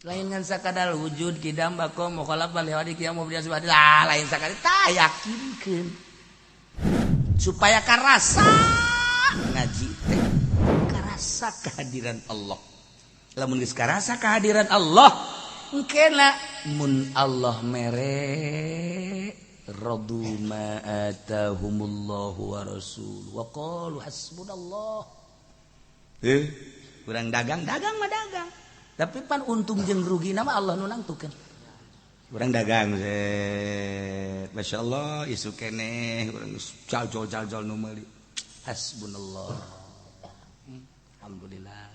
lain ngan sakadar wujud kidam bako mukhalafah li hadi kiam mubdi subhanahu lah lain sakali tah yakinkeun supaya karasa ngaji teh karasa kehadiran Allah lamun geus karasa kehadiran Allah engkeuna mun Allah mere radu ma atahumullahu wa rasul wa qalu hasbunallah urang dagang mah dagang tapi pan untung jeung rugi nama Allah nu nangtukeun urang dagang Masya Allah isu keneh urang cal-cal nu meuli hasbunallah alhamdulillah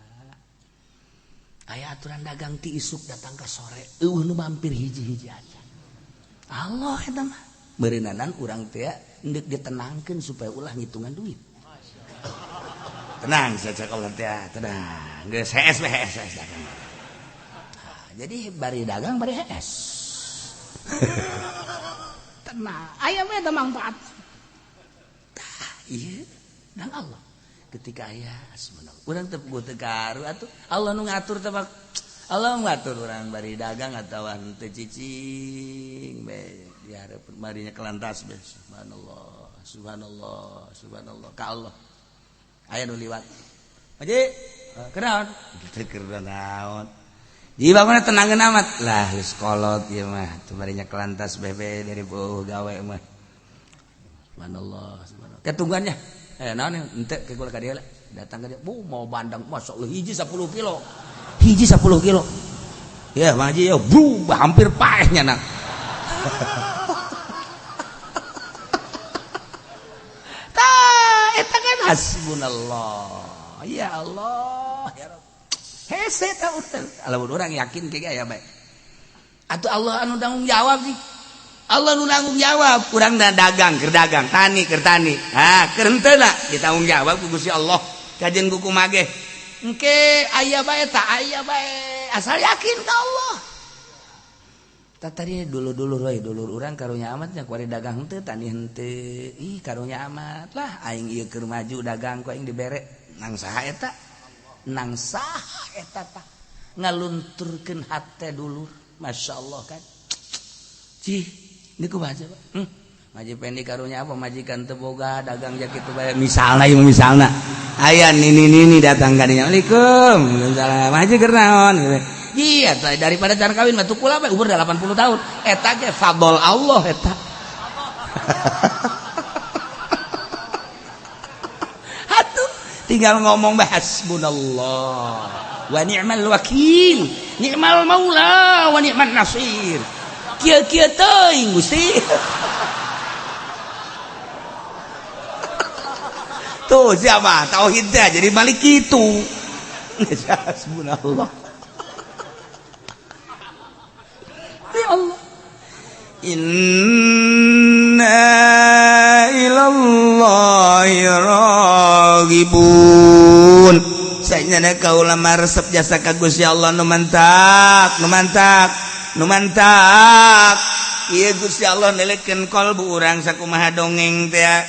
aya aturan dagang ti isuk datang ka sore nu mampir hiji-hiji aja Allah eta mah beureunanan urang teh hendak ditenangkeun supaya ulah ngitungan duit tenang saja kalau teh tenang geus HS dagang jadi bari dagang bari HS tenang aya mah eta manfaat tah ieu dan Allah ketika aya subhanallah urang teu teu karu atuh Allah nu ngatur teh Allah ngatur urang bari dagang atawa teu cicing be dihareup marinya kelantas be subhanallah ka Allah aya nu liwat Haji kenaon teu keur naon di bangunna tenangeun amat lah geus kolot ieu mah teu barinya kelantas bebe dari beuh gawe mah subhanallah ketunggannya naon henteu ke kula ka dieu datang ka dieu mau bandang masyaallah hiji 10 kilo ya Mang Haji ya hampir paehnya nak tah eta kan hasbunallah ya Allah ya Rabb hese tah urang lamun urang yakin ge aya bae atuh Allah anu tanggung jawab sih Allah nu nanggung jawab urang dagang keur dagang tani keur tani keur henteu na ditanggung jawab ku Gusti Allah kajen kuku mageh engke aya bae tah aya bae asal yakin ka Allah tadi dulur-dulur we dulur urang karunya amat nya kuari dagang henteu tani henteu ih karunya amat lah aing ieu keur maju dagang ku aing dibere nang saha eta tah ngalunturkeun hate dulur masyaallah kan cih niku baca Pak maji pendi karunya apa majikan teu boga dagang ja kitu bae misalna aya nini datang ka dinya Assalamualaikum maji keur naon iya daripada can kawin mah tukul apa umur 80 tahun eta ge fadl Allah eta hatuh tinggal ngomong hasbunallah wa ni'mal wakil ni'mal maula wa ni'man nasir kieu teuing Gusti tuh siapa tauhid teh jadi balik kitu hasbunallah ya Allah inna ilallahi raghibun saenyana kaula maresep jasa ka Gusti Allah nu mantak ieu Gusti Allah nelikeun kalbu urang sakumaha dongeng teh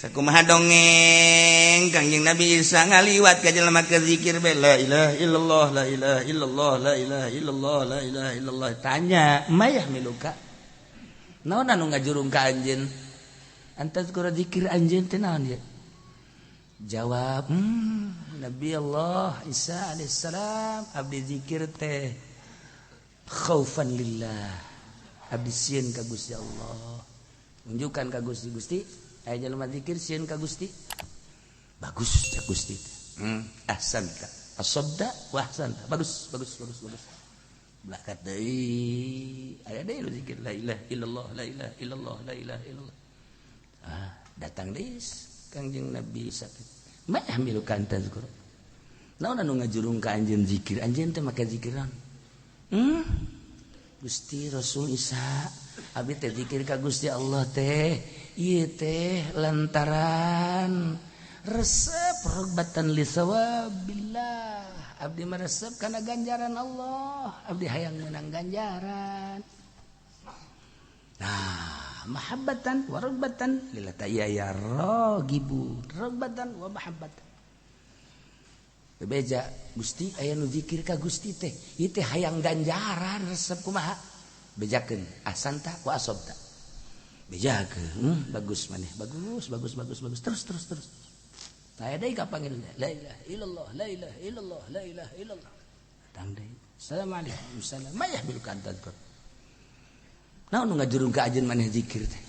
sakumaha dongeng Kangjeng Nabi Isa ngaliwat ka jelema keur zikir be la ilaha illallah la ilaha illallah la ilaha illallah la ilaha illallah tanya mayah miluka naon anu ngajurung ka anjeun antas kura zikir anjeun teh naon ieu jawab Nabi Allah Isa alaihissalam abdi zikir teh khaufan lillah abdi sieun ka Gusti Allah tunjukkan ka Gusti aya jelema zikir sieun ka Gusti bagus cak Gusti ahsanta asabda wa ahsanta bagus belakat deui aya deui lu zikir la ilaha illallah la ilaha illallah la ilaha illallah datang deui Kangjeng Nabi Isa mah milukan tazkur naon anu ngajurung ka anjeun zikir anjeun teh make zikiran Gusti Rasul Isa abdi teh zikir ka Gusti Allah teh ieu teh lantaran resep ragbatan li sawabillah abdi meresep kana ganjaran Allah abdi hayang meunang ganjaran nah mahabbatan wa ragbatan lillah ya ragibu ragbatan wa mahabbatan bebeja Gusti aya nu zikir ka Gusti teh ieu teh hayang ganjaran resep kumaha bejakeun asanta wa asobta bejakeun bagus maneh bagus terus tah deui ka panggil la ilaha illallah la ilaha illallah la ilaha illallah tang deui assalamualaikum salam mayah bil kantad kor naon nu ngajurung ka ajeun maneh zikir teh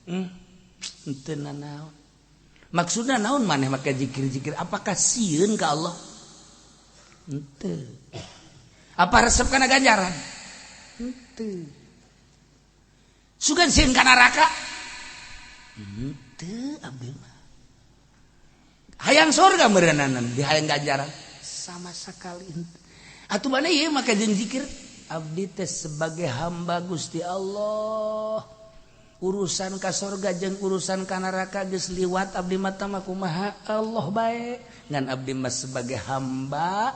henteu naon maksudna naon maneh make zikir apakah sieun ka Allah henteu apa resep kana ganjaran henteu sugan sieun ka neraka henteu abdi mah hayang surga meureunana di hayang ganjaran sama sekali atuh maneh ieu make zikir abdi teh sebagai hamba Gusti Allah urusan ka surga jeung urusan ka neraka geus liwat abdi mah tah kumaha Allah bae ngan abdi mah sebagai hamba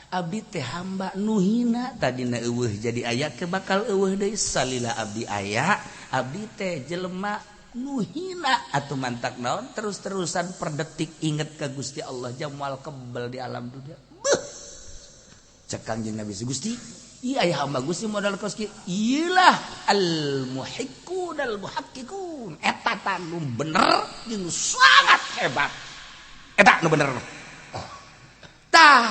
abdi teh hamba nu hina tadina eueuh jadi aya ke bakal eueuh deui salila abdi aya abdi teh jelema nu hina atuh mantak naon terus-terusan per detik inget ka Gusti Allah jam moal kebal di alam dunia cek Kangjeng Nabi Gusti iya aya hamba Gusti modal kos kieu iyalah al muhiqqun al muhaqqiqun eta tah nu bener jeung sangat hebat eta nu bener tah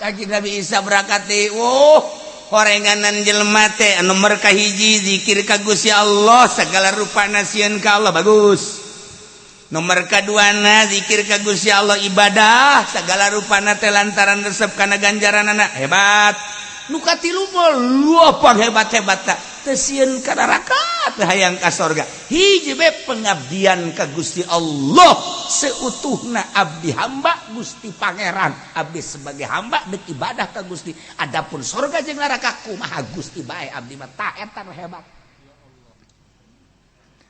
Kangjeng Nabi Isa berangkat deui horenganan jelema teh nomor kahiji zikir ka Gusti Allah segala rupana sieun ka Allah bagus nomor kaduana zikir ka Gusti Allah ibadah segala rupana teh lantaran resep kana ganjaranana hebat nu katilu mah luapang hebat-hebatna teu sieun ka neraka teu hayang ka surga hiji bae pengabdian ka Gusti Allah seutuhna abdi hamba Gusti Pangeran abdi sebagai hamba deuk ibadah ka Gusti adapun surga jeung neraka kumaha Gusti bae abdi mah tah eta nu hebat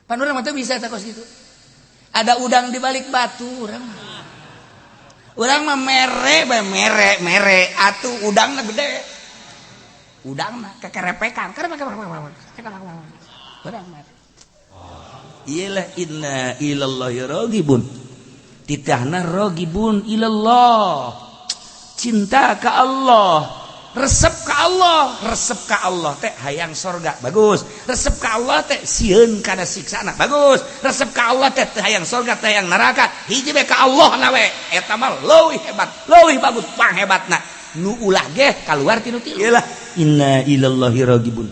pan urang mah teu bisa eta kos kitu ada udang di balik batu urang mah mere atuh udangna gede udang mah kekerepekan iyalah inna ilallahi ragibun titahna ragibun ilallah cinta ka Allah resep ka Allah teh hayang surga bagus resep ka Allah teh sieun kana siksana bagus resep ka Allah teh hayang surga teh hayang neraka hiji bae ka Allah na we eta mah leuwih hebat leuwih bagus panghebatna nu ulah ge kaluar tinu tilu iyalah inna ilallahi ragibun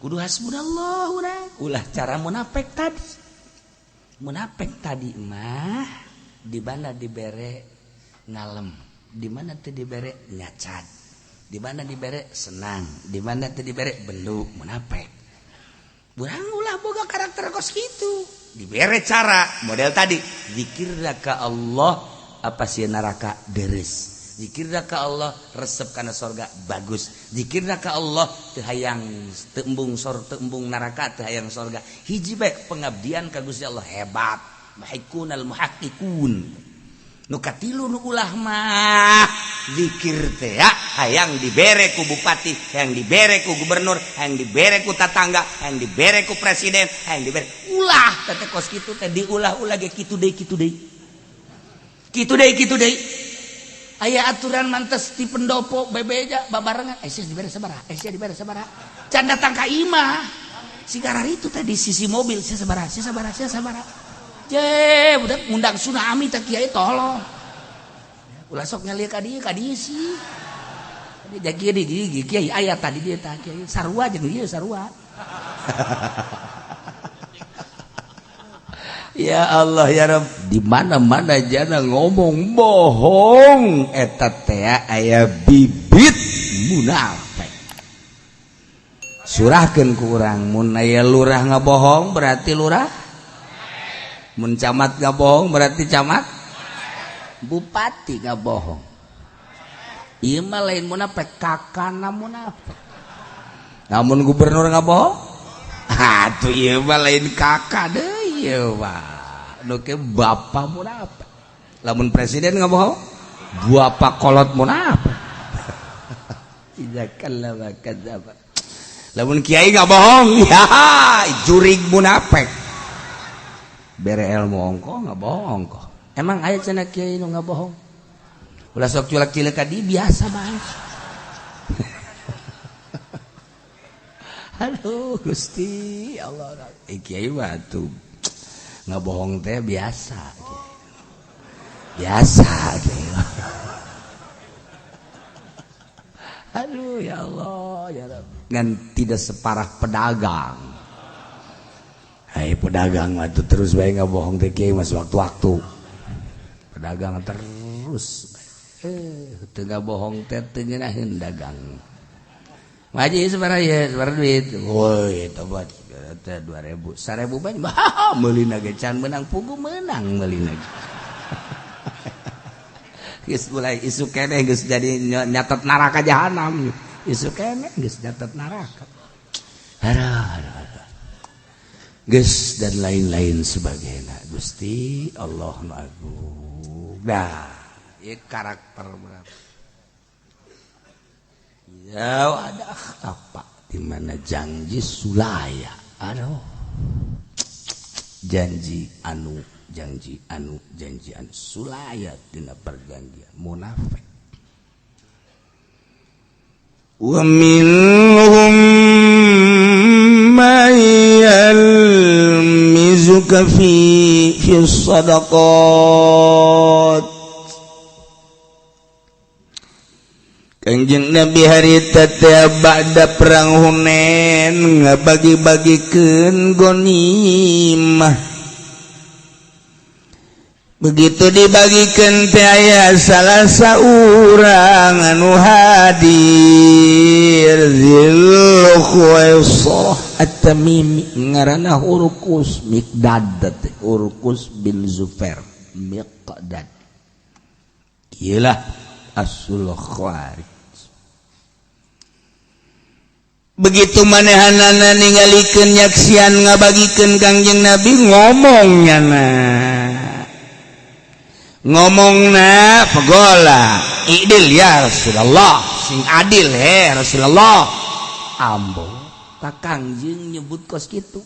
kudu hasbunallah urang ulah cara munafik tadi mah di mana dibere ngalem di mana teu dibere nyacat di mana dibere senang di mana teu dibere belu munafik urang ulah boga karakter kos kitu dibere cara model tadi zikirna ka Allah apa sieun neraka deres zikirna ka Allah resep kana surga bagus zikirna ka Allah teu hayang teu embung neraka teu hayang surga hiji bae pengabdian ka Gusti Allah hebat muhiqqunal muhaqqiqun nu katilu nu ulah mah zikir teh hayang dibere ku bupati hayang dibere ku gubernur hayang dibere ku tatangga hayang dibere ku presiden hayang dibere ulah teh kos kitu teh diulah-ulah ge kitu deui aya aturan mantes di pendopo bebeja babarengan sia dibere sabaraha can datang ka imah sigara itu tadi sisi mobil sia sabaraha je budak ngundang tsunami teh kiai tolong ulah sok ngalieu ka dieu sih jadi di kiai aya tadi dia tah kiai sarua jeung ieu sarua ya Allah ya Rabb di mana-mana jana ngomong bohong eta teh aya bibit munafik surahkeun ku urang mun aya lurah ngabohong berarti lurah mun camat ngabohong berarti camat bupati ngabohong ieu mah lain munafik kakana munafik namun gubernur ngabohong atuh ieu mah lain kakak deui iya wah, nuke bapak munafik. Lamun presiden nggak bohong, bapak kolot munafik. Tidak kalah kadzdzab. Lamun kiai nggak bohong, ya jurig munafik. Bere ilmu ongko nggak bohong kok. Emang aya cenah kiai nu nggak bohong. ulah sok culek-culek ka di biasa bae. Aduh Gusti Allah, kiai mah tuh ngabohong teh biasa gitu. Aduh ya Allah ya Rabbi. Ngan tidak separah pedagang. Hai pedagang mah tuh terus bae ngabohong teh kiai mas waktu-waktu. Pedagang terus teu ngabohong teh teu ngeunaheun dagang. Ngaji sabaraha ya, sabaraha duit. Woi, eta buat 2000. 1000 banyak. Meulina ge can menang pugu menang meulina. Geus mulai isu keneh geus jadi nyatet neraka jahanam. Isu keneh geus nyatet neraka. Geus dan lain-lain sebagainya. Gusti Allah nu agung. Dah, ieu karakter berapa? Ya ada apa di mana janji sulaya. Aduh. Janji anu sulaya tina perjanjian munafik. Wa minhum may yalmizuka fi sadaqat. Kanjeng Nabi harita teh ba'da perang Hunain ngabagi-bagikeun ghanimah. Begitu dibagikan teh aya salah saurang anu hadir Zil Khuwaisarah At-Tamimi ngaranna Urqus Miqdad Urqus bin Zufair Miqdad. Iyalah asul khawarij. Begitu manehanana ningalikeun nyaksian ngabagikeun Kangjeng Nabi ngomongna pegola idil ya Rasulullah sing adil he Rasulullah ambo ka Kangjeng nyebut kos kitu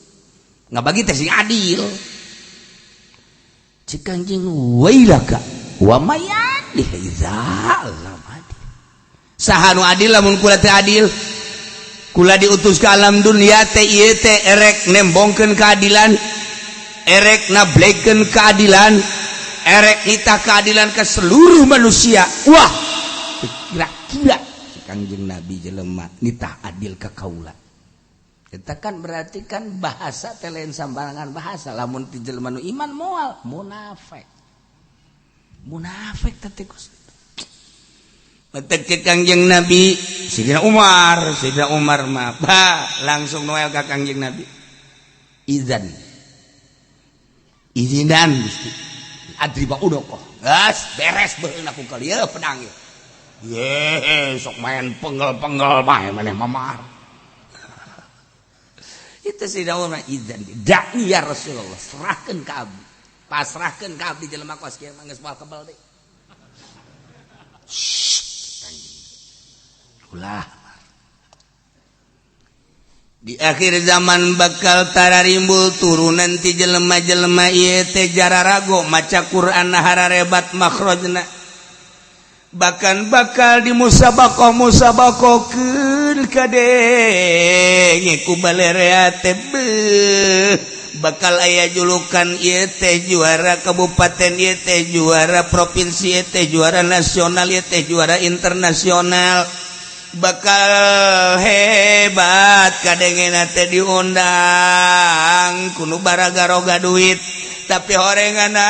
ngabagi teh sing adil cik Kangjeng wailaka wa mayadih izalam adil saha nu adil lamun kula teh adil kula diutus ke alam dunia teh ieu teh erek nembongkeun keadilan erek nablekeun keadilan erek nitah keadilan ke seluruh manusia. Wah kira-kira si Kangjeng Nabi jelema nitah adil ke kaula. Eta kan berarti kan bahasa teh lain sambarangan bahasa lamun ti jelema nu iman moal munafik teh Gusti. Metek Kangjeng Nabi Sayyidina Umar mah langsung noel ka Kangjeng Nabi izinan Gusti adriba udoko gas beres beueun aku kali ya pedang ye sok main penggel-penggel bae maneh mamar itu Sayyidina Umar izan da'i ya Rasulullah serahkeun ka abdi pasrahkeun ka abdi jelema kos kieu mah geus moal kebal deui ulah di akhir zaman bakal tararimbul turunan ti jelema-jelema ieu teh jararago maca Quran hararebat makhrajna bahkan bakal dimusabakokeun kadenge ku balerea teh bakal aya julukan ieu teh juara kabupaten ieu teh juara provinsi ieu teh juara nasional ieu teh juara internasional bakal hebat kadengena teh diundang kudu baraga-roga duit tapi horenganan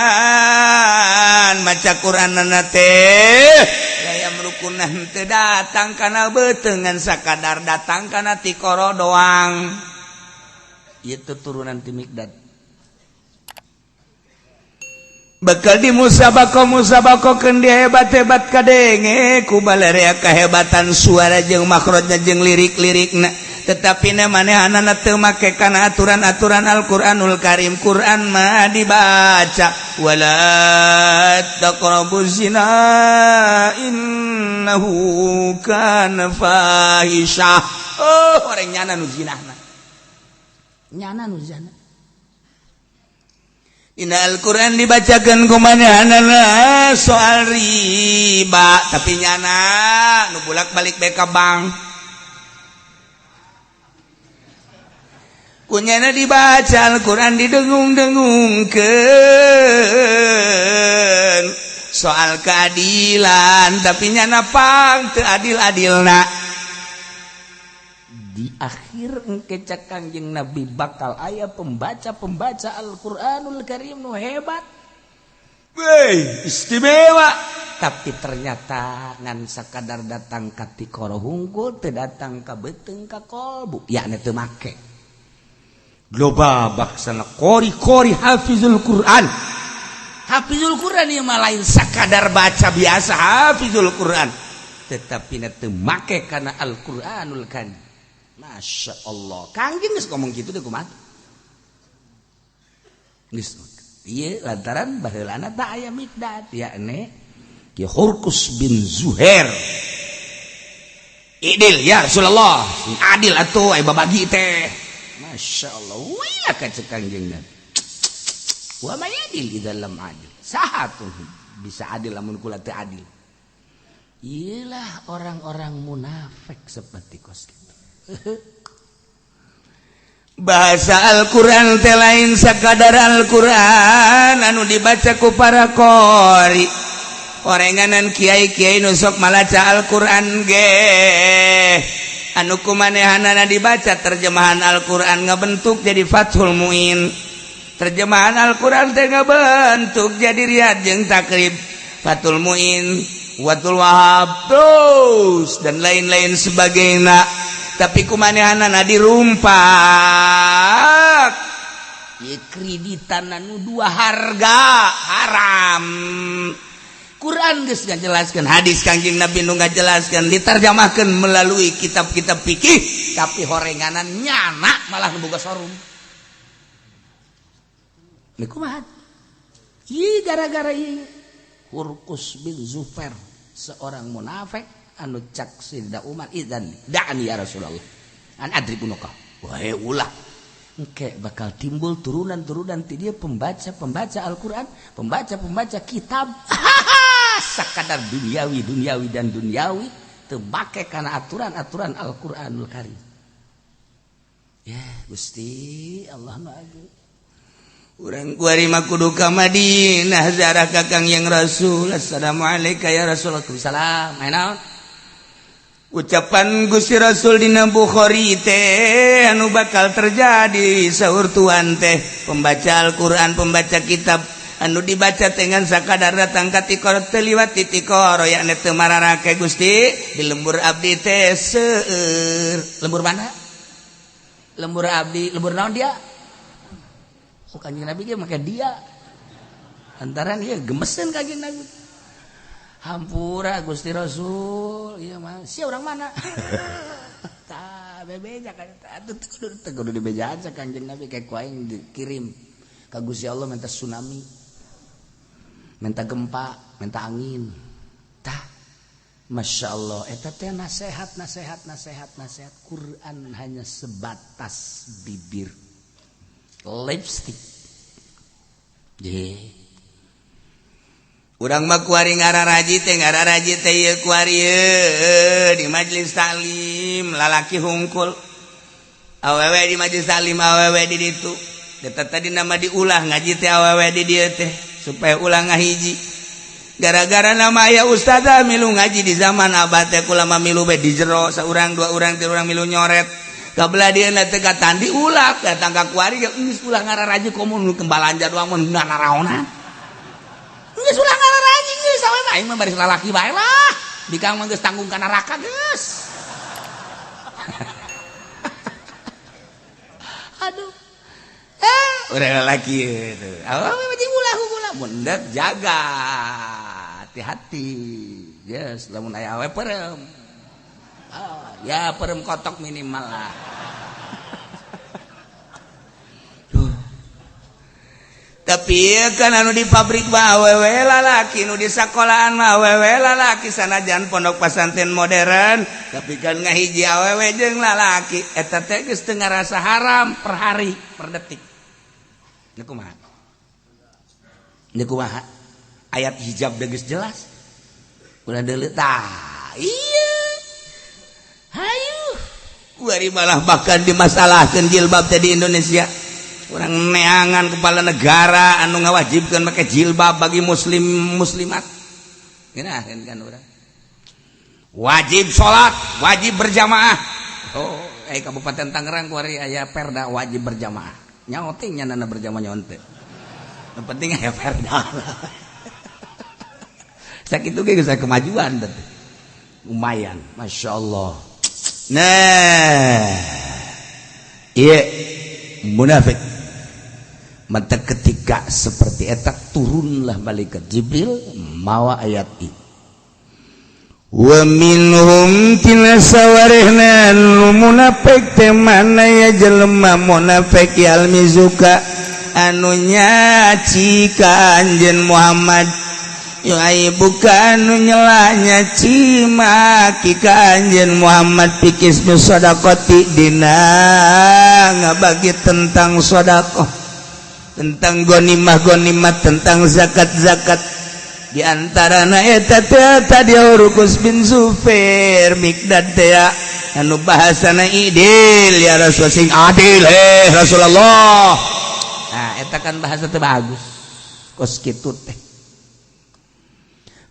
maca Qur'anna teh gaya merukunan teu datang kana beuteungan sakadar datang kana ti koro doang ieu turunan ti Miqdad bakal dimusabakokeun dia hebat-hebat kadenge ku balerea kahebatan suara jeung makhrajna jeung lirik-lirikna tetapi na manehanana teu make kana aturan-aturan Al-Qur'anul Karim Qur'an mah dibaca wala taqrabuz zina innahu kana fahisha orang nyana nu zinahna nyana nu zina Al-Quran dibacakan kumanehana soal riba tapi nyana nu bolak-balik beka bank kunyana dibaca Al-Quran didengung-dengungkeun soal keadilan tapi nyana pang teu adil-adilna di akhir engke cak Kangjeng Nabi bakal aya pembaca Al-Qur'anul Karim nu hebat. Wey, istimewa. Tapi ternyata ngan sakadar datang ka tikoro hungkul teu datang ka beuteung ka kolbu. Yakna teu make. Loba baksana qori hafizul Qur'an. Hafizul Qur'an ieu mah lain sakadar baca biasa hafizul Qur'an. Tetapi teu make kana Al-Qur'anul Karim. Masya Allah, Kangjeng geus ngomong gitu deh kumaha. Geus ieu lantaran baheulana teh aya Mikdad yakni Ki Hurkus bin Zuhair. Idil ya Rasulullah, adil atuh aya babagi teh. Masya Allah, wah ka cek Kangjeng Nabi. Wa may adil idza lam adil. Saha tuh bisa adil lamun kula teu adil. Iyalah orang-orang munafik seperti kos gitu. Bahasa Al-Quran teh lain sakadar Al-Quran anu dibaca ku para qori orenganan kiai-kiai nu sok malaca Al-Quran ge anu kumanehanana dibaca terjemahan Al-Quran ngabentuk jadi Fathul Muin terjemahan Al-Quran teh ngabentuk jadi Riyad jeung Takrib Fathul Muin Watul Wahab terus dan lain-lain sebagainya. Tapi kumanehanana dirumpak ieu kreditan anu dua harga haram. Quran geus ngajelaskeun, hadis Kangjeng Nabi nu ngajelaskeun, ditarjamahkeun melalui kitab-kitab fikih, tapi horenganan nyana malah nu boga sorum. Ini kumaha? Ieu gara-gara ieu Hurkus bin Zuhair seorang munafik anu cak Sayyidina Umar idzan da'ani ya Rasulullah an adribunuka wae ulah engke bakal timbul turunan-turunan ti dia pembaca Al-Qur'an pembaca kitab sakadar duniawi teu make kana aturan-aturan Al-Qur'anul Karim ya Gusti Allah nu agung urang kuari mah kudu ka Madinah ziarah ka Kangjeng Rasul assalamualaikum ya Rasulullah salam naon ucapan Gusti Rasul dina Bukhari teh anu bakal terjadi saur tuan teh pembaca Al-Qur'an pembaca kitab anu dibaca dengan sakadar datang ka tikoro teu liwat ti tikoro yakni teu mararake Gusti di lembur abdi teh seueur lembur mana lembur abdi lembur naon dia Kanjeng Nabi ge make dia antaran ieu gemeseun Kanjeng Nabi hampura Gusti Rasul iya mah sia urang mana tah bebeja ka atuh teu kudu dibejaan sa Kanjeng Nabi kayak ku aing dikirim ka Gusti Allah minta tsunami minta gempa minta angin tah Masya Allah eta teh nasihat Quran hanya sebatas bibir lipstick urang mah kuari ngararaji teh ieu kuari di majelis taklim lalaki hungkul awewe di majelis taklim awewe di ditu eta tadi nama diulah ngaji teh awewe di dieu teh supaya ulah ngahiji gara-gara nama aya ustazah milu ngaji di zaman abad teh kula mah milu be di jero saurang dua urang tilu urang milu nyoret kabelah dia nanti kata diulak datang ke kuari geus ulah ngararaji komun kembalanja doang mun naraona geus ulah ngararaji geus sawe mah aing mah bari lalaki bae lah dikang mah geus tanggung ka neraka geus aduh urang lalaki itu awewe mah ulah mun deuk jaga hati-hati geus lamun aya awewe perem ya perem kotok minimal lah. Tapi kan anu di pabrik mah awewe lalaki, nu di sakolahan mah awewe lalaki sanajan pondok pesantren modern, tapi kan ngahiji awewe jeung lalaki eta teh geus teu ngarasa haram per hari per detik. Nya kumaha? Ini kumaha? Ayat hijab geus jelas. Ulah deuleu tah. Iya. Hayu. Kuari malah bahkan dimasalahkeun jilbab teh di Indonesia. Urang neangan kepala negara anu ngawajibkeun make jilbab bagi muslim muslimat. Geunaheun kan urang. Wajib salat, wajib berjamaah. Oh, Kabupaten Tangerang kuari aya perda wajib berjamaah. Nyaoting nyanana berjamaah nyonte. Yang penting aya perda. Sakitu ge geus kemajuan teh. Lumayan, masyaallah. Nah, iya munafik. Mata ketika seperti eta turunlah malaikat Jibril mawa ayat ini. Wa minhum tina sawarehna munafik teh mana ya jelema munafik yalmizuka anu nyaci ka anjeun Muhammad bukan anu nyelanya cimaki ka anjeun Muhammad pikis sedekati dina ngabagi tentang sedekah tentang gonimah tentang zakat di antarana eta tadi Urkus bin Zubair Mikdad teh anu bahasana idil ya Rasul sing adil Rasulullah. Nah eta kan bahasa teh bagus kos kitu teh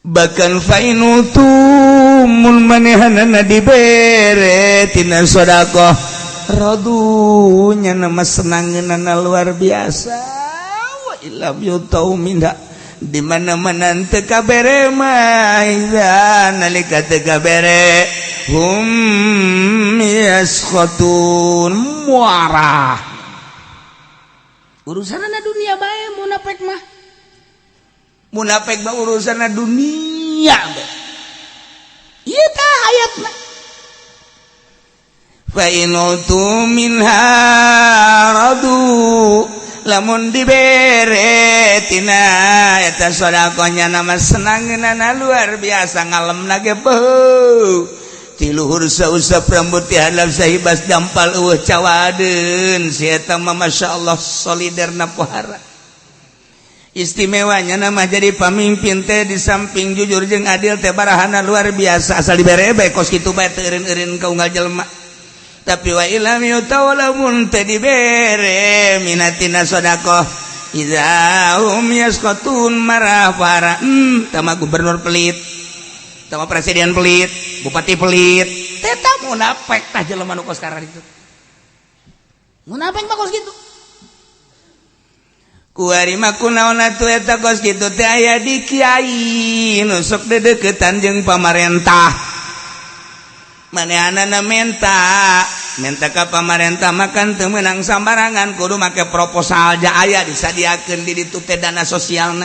bahkan fainutumul manehanana dibere tina sedekah radunya nama senangeunana luar biasa wa ilam yutau minda di mana-mana teu kabere mah nalika teu kabere hum yaskhatun muarah urusanna dunia bae munafik mah urusanna dunia bae ieu tah ayatna fa inutu minha radu lamun dibere tina eta sedekahnya nama senangeunana luar biasa ngalemna ge beuh ti luhur sausap rambut ti handap sahibas dampal eueuh cawadeun si eta mah masyaallah soliderna pohara istimewanya nama jadi pamimpin teh di samping jujur jeung adil teh barahana luar biasa asal dibere bae kos kitu bae teu eureun-eureun ka unggal jelema tapi wa ilam yutawalamun teh dibere minatina sedekah izahum yaskatun marah para tama gubernur pelit tama presiden pelit bupati pelit teh munafik tah jelema nu kos karana ditu munafik mah kos kitu kuari mah kunaon atuh eta kos kitu teh aya di kiai nu sok dedeuketan jeung pamarentah manehanana menta ka pamarentah makan teu meunang sambarangan kudu make proposal ja aya disadiakeun di ditu teh dana sosialna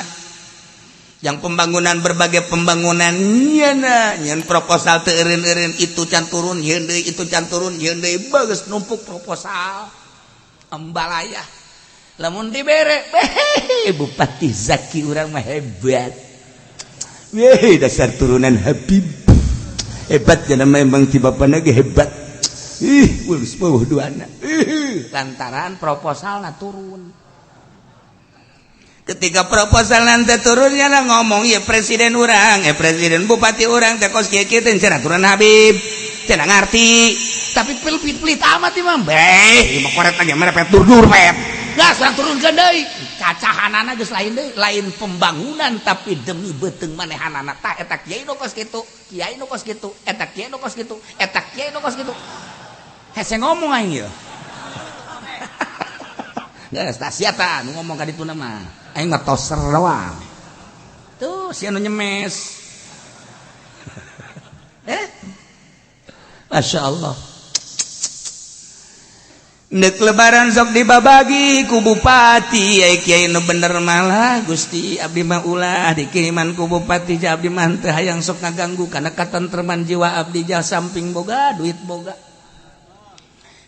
yang pembangunan berbagai pembangunan nyeun proposal teu eureun-eureun itu can turun yeun deui itu can turun yeun deui bagus numpuk proposal ambalaya lamun dibere Bupati Zaki urang mah hebat dasar turunan Habib hebat jangan memang ti bapana ge hebat ulus beuh duana lantaran proposalna turun ketika proposal nanti turun nya ngomong ya presiden urang presiden bupati urang teh kos kieu teh cenah turun Habib cenah ngarti tapi pelit amat imam beh mah koret lagi merepet dur pet gas urang turunkeun deui cacahanana geus lain deui lain pembangunan tapi demi beuteung manehanana tah eta kiai nu kos kitu kiai nu kos kitu eta kiai nu kos kitu eta kiai nu kos kitu hese ngomong aing ieu geus tah sia tah nu ngomong ka dituna mah aing mah toser doang tuh sia nu nyemes masyaallah Nek lebaran sok dibabagi ku bupati kiai nu bener malah Gusti abdi mah ulah dikiriman ku bupati ja abdi mah teu hayang sok ngaganggu kana katentreman jiwa abdi ja samping boga duit boga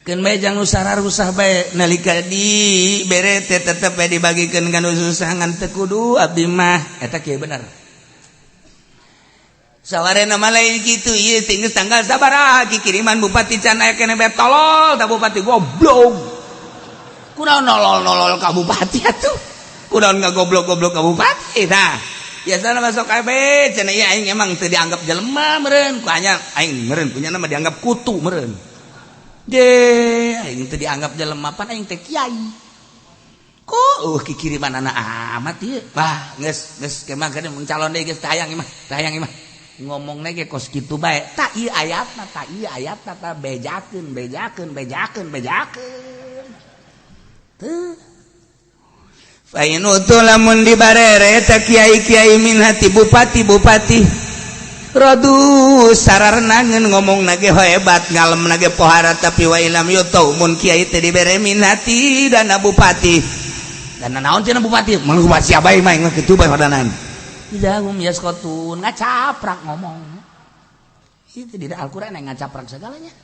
keun bae jang usara rusah bae nalika dibere teh tetep bae dibagikeun kana susah ngan teu kudu abdi mah eta kieu bener sawarena mah lain kitu ieu teh geus tanggal sabaraha kiriman bupati can aya keneh bae tolol tah bupati goblok kunaon nolol-nolol ka bupati atuh kunaon ngagoblok-goblok ka bupati tah. Biasana masuk kabeh cenah ieu aing emang teu dianggap jelema meureun, ku anya aing meureun punya nama dianggap kutu meureun. Aing teu dianggap jelema pan aing teh kiai. Kok kikiriman anak amat ieu. Wah, geus kemah geuning mun calon deui geus tayang imah, ngomongna ge kos kitu bae. Tah ieu ayatna, tah bejakeun. Teu Fainutu lamun dibarere ta kiai-kiai min hati bupati rodu sararnangeun ngomongna ge hebat ngalemna ge pohara tapi wa ilam yutu mun kiai teh dibere min hati dana bupati dana naon cenah bupati mun bupati abai mah kitu bae hodanan idahum yaskotun ngacaprak ngomong itu di Al-Qur'an yang ngacaprak segalanya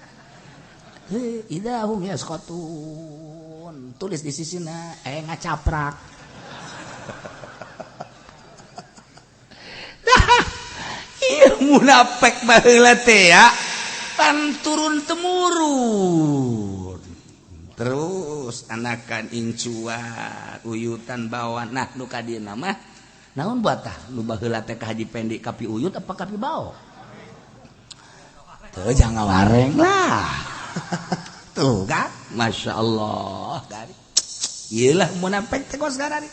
idahum yaskotun tulis di sisina ngacaprak. Iya munafik baheula teh ya pan turun temurun terus anakan incuan uyutan bawa nah nu ka dieu mah naon buat tah nu baheula teh ka Haji Pendi kapi uyut apa kapi bao teu jangan wareng lah tuh kan masyaallah gari ieu lah munafik teh kos garari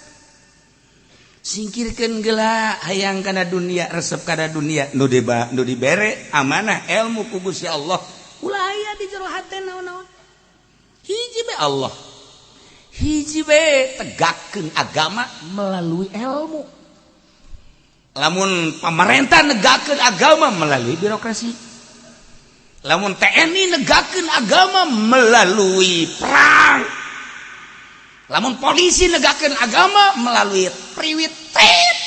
singkirkeun geula hayang kana dunia resep kana dunia nu dibere amanah ilmu ku Gusti Allah ulah aya di jero hatena naon hiji be Allah hiji be tegakkeun agama melalui ilmu lamun pamarentah negakkeun agama melalui birokrasi lamun TNI negakkeun agama melalui perang lamun polisi negakeun agama melalui priwitet.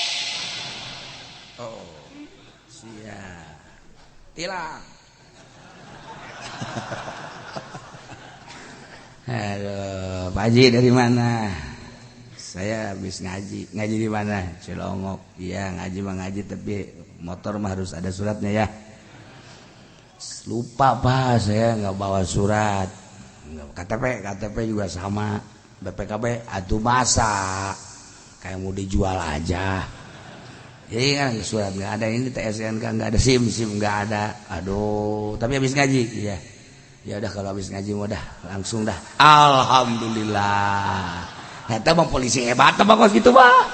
Oh, sia. Tilang. Halo, Pak Haji dari mana? Saya habis ngaji. Ngaji di mana? Cilongok. Iya, ngaji mah ngaji tapi motor mah harus ada suratnya ya. Lupa Pak, saya nggak bawa surat. KTP juga sama. BPKB atuh masa kayak mau dijual aja jadi kan surat nggak ada ini TSNK nggak ada SIM nggak ada aduh tapi habis ngaji iya ya udah kalau habis ngaji udah langsung dah alhamdulillah eta mah polisi hebat mah kos gitu Pak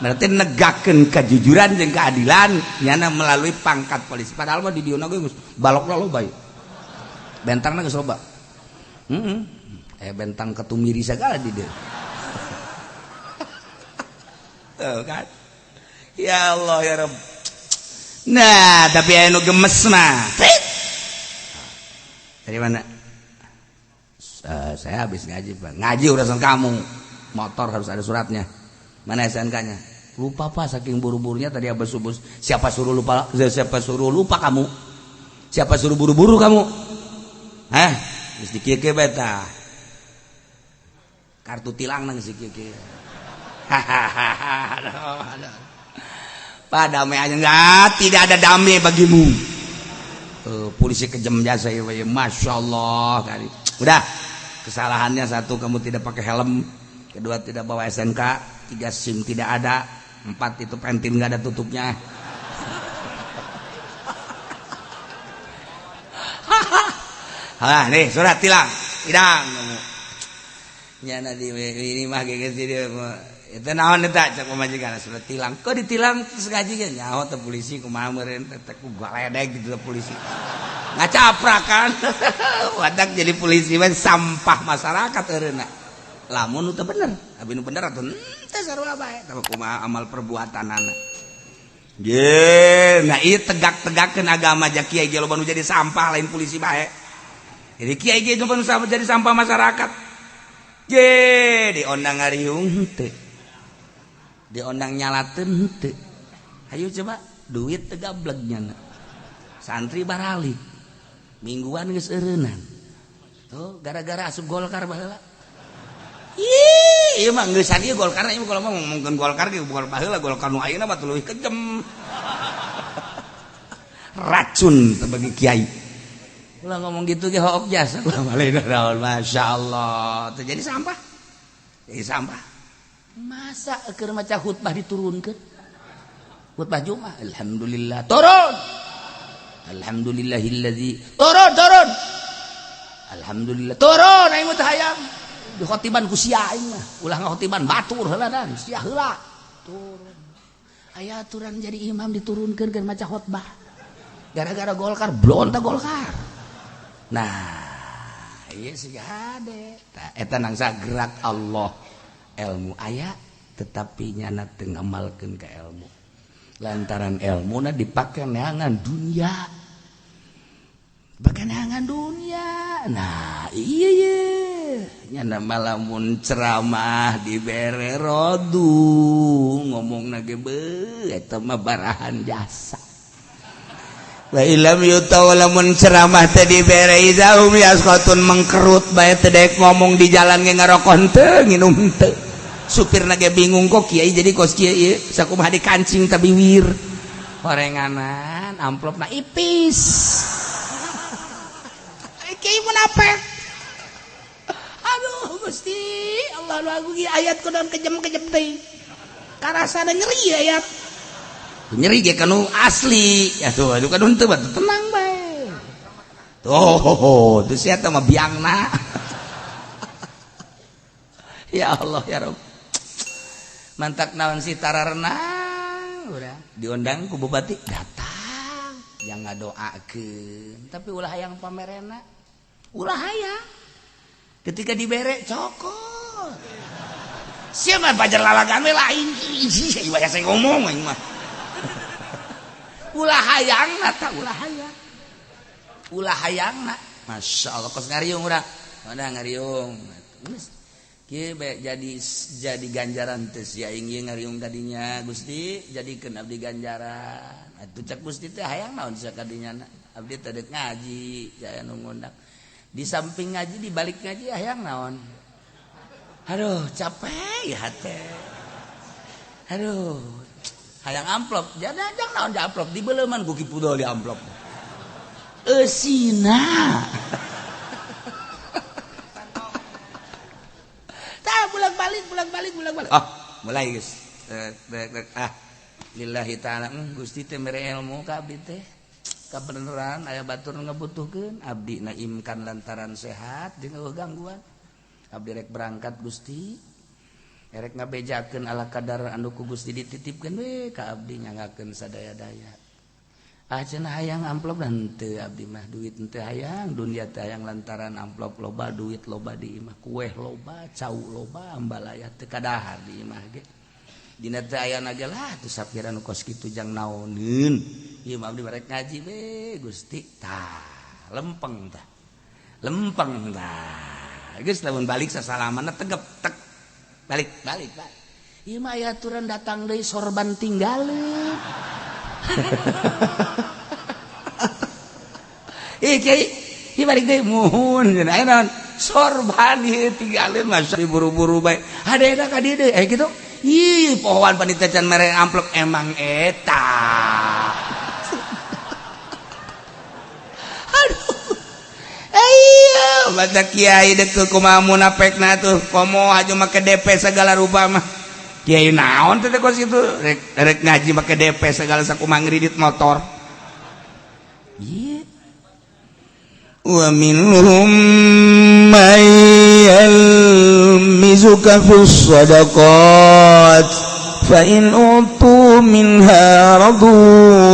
berarti negakeun kejujuran jeung keadilan nyana melalui pangkat polisi padahal mah di dieu geus balokna loba bentangna geus loba bentang ketumiri segala di dia. Tuh kan. Ya Allah ya Rabb. Nah, tapi anu gemes mah. Dari mana? Saya habis ngaji, Pak. Ngaji urusan kamu. Motor harus ada suratnya. Mana SNK-nya? Lupa Pak, saking buru-burunya tadi abas-ubus. Siapa suruh lupa kamu? Siapa suruh buru-buru kamu? Hah? Geus dikieu beta. Kartu tilang nang si kieu. Pak damai aja enggak, tidak ada damai bagimu. Polisi kejam jasa ya, Masya Allah kali. Udah, kesalahannya satu kamu tidak pakai helm, kedua tidak bawa SNK, tiga SIM tidak ada, empat itu pentin nggak ada tutupnya. Nih surat tilang, nyana di ini mah geus dia itu naon eta cek pamajikan surat tilang kok ditilang terus ngaji ge nyaho teh polisi kumaha meureun teh ku galedeg gitu polisi ngacaprakan wadak jadi polisi mah sampah masyarakat eureuna lamun nu teu bener abi nu bener atuh teh sarua bae tah kumaha amal perbuatanana ye nah ieu tegak-tegakkeun agama ja kiai ge loba nu jadi sampah lain polisi bae jadi kiai ge loba nu jadi sampah masyarakat di ondang ngariung teu di ondang nyalateun teu ayo coba duit teu gablegnya santri baralik mingguan geus eureunnan tuh gara-gara asup Golkar baheula ieu mah geus ieu Golkar ieu kalau mah ngomongkeun Golkar ge baheula Golkar nu ayeuna mah tuluy kejem racun bagi kiai ulah ngomong gitu ge hook jasa ulah malena naon masyaallah terjadi sampah Masa keur maca khutbah diturunkeun? Khutbah Jumat, alhamdulillah turun. Alhamdulillahilladzi turun. Alhamdulillah turun aing teh hayang. Di khotiban ku sia aing mah. Ulah ngakhotiban batur heula dan sia heula. Turun. Aya aturan jadi imam diturunkeun keur maca khutbah. Gara-gara Golkar blon tah Golkar. Nah, ieu sih hade. Tah eta nangsa gerak Allah. Ilmu aya tetapi nyana teu ngamalkeun ka ilmu. Lantaran ilmuna dipake neangan dunia. Dipake neangan dunia. Nah, iya. Nyana malamun ceramah dibere rodu ngomongna ge beuh eta mah barahan jasa. Wa illam yutaw lamun ceramah teh dibere izahum yasqatun mengkerut bae teh daek ngomong di jalan ge ngarokon teu nginum teu. Supirna ge bingung kok kiai jadi kos kiai sakumaha dikancing tapi wir horenganan amplopna ipis kiai munafik aduh Gusti Allah lagu ge ayat kudu kejem-kejem teh karasana nyeri ayat nyeri ge kanu asli ya tuh aduh kanu teu tenang bae tuh sia teh mah biangna ya Allah ya Rabb mantak naon si tararenang udah diundang ku bupati datang yang ngadoakeun tapi ulah hayang pamerena ulah hayang ketika dibere cokot siapa pajar lalagan we lain ih aya saya ngomong aing mah ulah hayang ta ulah hayang masyaallah kos ngariung urang mana ngariung kieu jadi ganjaran teh sia aing ieu ngariung tadinya Gusti jadikeun abdi ganjaran atuh cek Gusti teh hayang naon sakadinya abdi teh deuk ngaji jaya nu ngundang di samping ngaji di balik ngaji hayang naon aduh capek ya teh aduh hayang amplop jangan naon di amplop dibeleuman ku kipu di amplop eusina bulak-balik mulai geus lillahi ta'ala Gusti teh mere ilmu ka abdi teh kabeneran aya batur ngabutuhkeun abdi naimkan lantaran sehat jeung eueuh gangguan abdi rek berangkat Gusti rek ngabejakeun ala kadar anu ku Gusti dititipkeun we ka abdi nyanggakeun sadaya-daya cenah hayang amplop dan teu abdi mah duit teu hayang dunia teh hayang lantaran amplop loba duit loba di imah kueh loba cau loba ambalaya teu kadahar di imah ge dina teh ayana ge lah teu sapira nu kos kitu jang naoneun ieu mah abdi barek ngaji we Gusti tah lempeng tah geus lamun balik sasalamanna tegep tek balik ieu mah aya aturan datang deui sorban tinggaleun kiai balik deh muhun aya naon sorban ieu tinggalin masa buru-buru bae hadena ka dieu deui gitu ih pohoan panitia can mere amplop emang eta aduh iya baca kiai dek kumaha munafekna tuh komo aja make DP segala rupa mah kiai naon teh kos itu rek ngaji make DP segala sakumaha ngridit motor ieu wa minhum may yalmizuka fis sadaqat fa in utu minha radu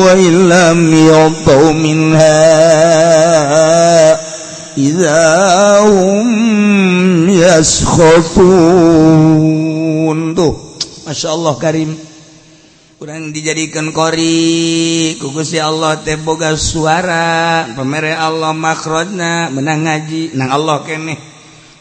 wa illam yutu minha idza hum yaskhatun tuh masyaallah karim urang dijadikan kori ku Gusti Allah teh boga suara pamere Allah makhrajna menang ngaji nang Allah keneh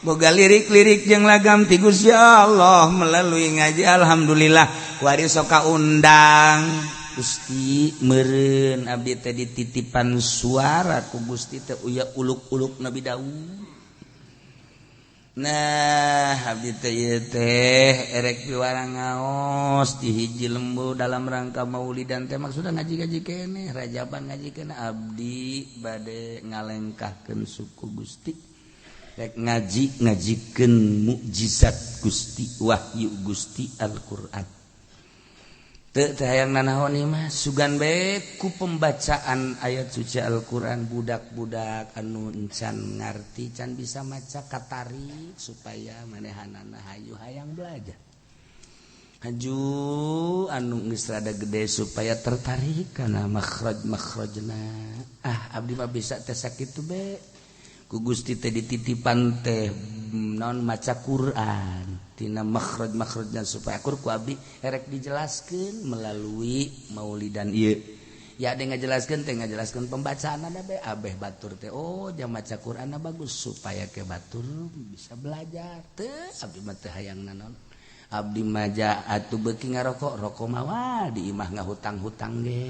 boga lirik-lirik jeung lagam ti Gusti Allah melalui ngaji alhamdulillah kuari sok kaundang Gusti meureun abdi teh dititipan suara ku Gusti teh uya uluk-uluk Nabi Daud nah abdi teh erek piwarang ngaos di hiji lembu dalam rangka maulidan teh maksudna ngaji-ngaji keneh rajaban ngaji keneh abdi bade ngalengkahkeun suku Gusti ngajiken mukjizat Gusti Wahyu Gusti Alquran yang nanahonmah sugan beku pembacaan ayat suci Alquran budak-budak anuncan ngerti can bisa maca katari supaya manehanana hayu hayang belajar haju anu geus rada gede supaya tertarik kana makhrajna abdi mah bisa teh sakitu be ku Gusti teh dititipan teh naon maca Quran tina makhrajna supaya ku abdi erek dijelaskeun melalui maulidan ieu ya ade ngajelaskeun pembacaan ada be abeh batur teh jam maca Quran bagus supaya ke batur bisa belajar teh abdi mah teh hayang naon abdi maja atuh beuki ngarokok mah di imah ngahutang-hutang ge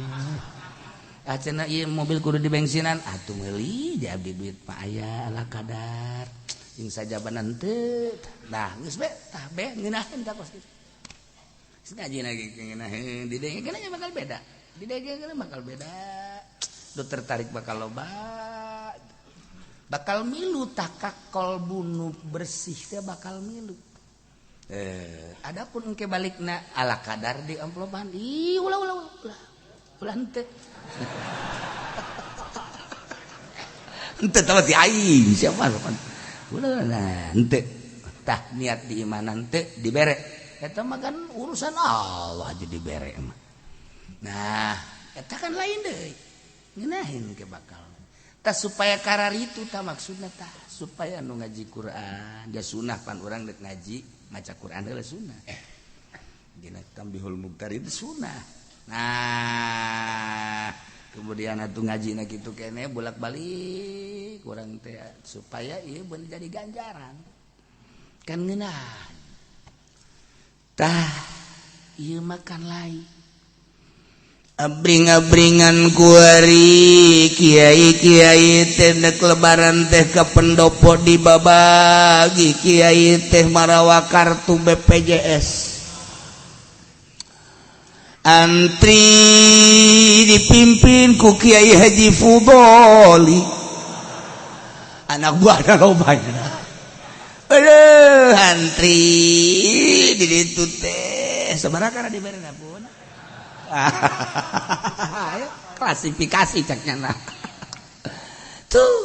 cenah ieu mobil kudu di bensinan atuh meuli di abdi duit mah aya ala kadar jeung sajabanan teu nah geus be tah be ngeunaheun ka kos kitu geus ngaji lagi ngeunaheun di dieu kana bakal beda di dieu kana bakal beda do tertarik bakal loba bakal milu takak kolbu nu bersih teh bakal milu adapun engke balikna ala kadar di amplopan ulah henteu henteu tah ti aing siapa ulah henteu tah niat di imanan teu dibere eta mah kan urusan Allah aja dibere mah nah eta kan lain deui ngeunaheun ke bakal tah supaya kararitu tah maksudna tah supaya anu ngaji Quran dia sunah pan urang deuk ngaji maca Quran adalah sunnah dina Tambihul Mukhtar itu sunnah nah kemudian atuh ngajina kitu kene bolak-balik urang teh supaya ieu bener jadi ganjaran kan ngeunah tah ieu makan lain abring-abringan kuari kiai-kiai teh nek lebaran teh ka pendopo dibabagi kiai teh marawa kartu BPJS antri dipimpin ku Kiai Haji Fudoli anak buahna lobanya antri di ditu teh sabaraha dibere pun klasifikasi caknya nah tuh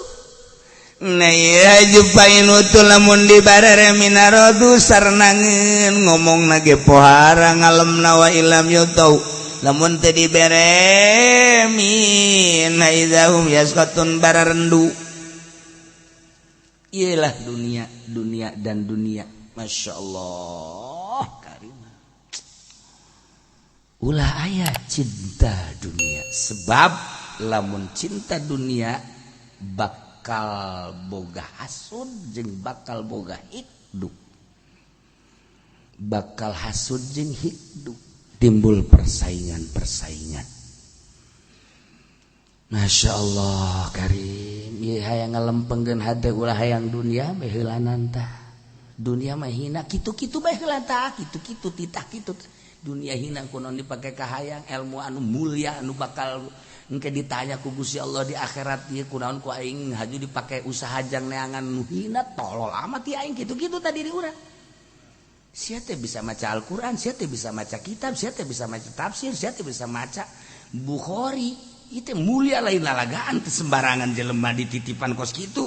nah ya jupain utul lamun di barere minarodu sarnangeun ngomong nage pohara ngalemna wa ilam yutau lamun teu dibere min haidahum yaskatun bararendu iyalah dunia dan dunia masyaallah karimah ulah aya cinta dunia sebab lamun cinta dunia bakal boga hasud jeung bakal boga hidup bakal hasud jeung hidup timbul persaingan Masya Allah karim ieu hayang ngalempengkeun hade ulah hayang dunia bae heulanan tah dunia mah hina kitu-kitu bae heula tah kitu-kitu titah kitu dunia hina kunaon dipake kahayang ilmu anu mulia anu bakal engke ditanya ku Gusti Allah di akhirat ieu kunaon ku aing haju dipake usaha jang neangan nu hina tolol amat ti aing kitu-kitu tadi di urang sia teh bisa maca Al-Qur'an sia teh bisa maca kitab sia teh bisa maca tafsir sia teh bisa maca Bukhari itu mulia lain lalagaan teu sembarangan jelema dititipan kos kitu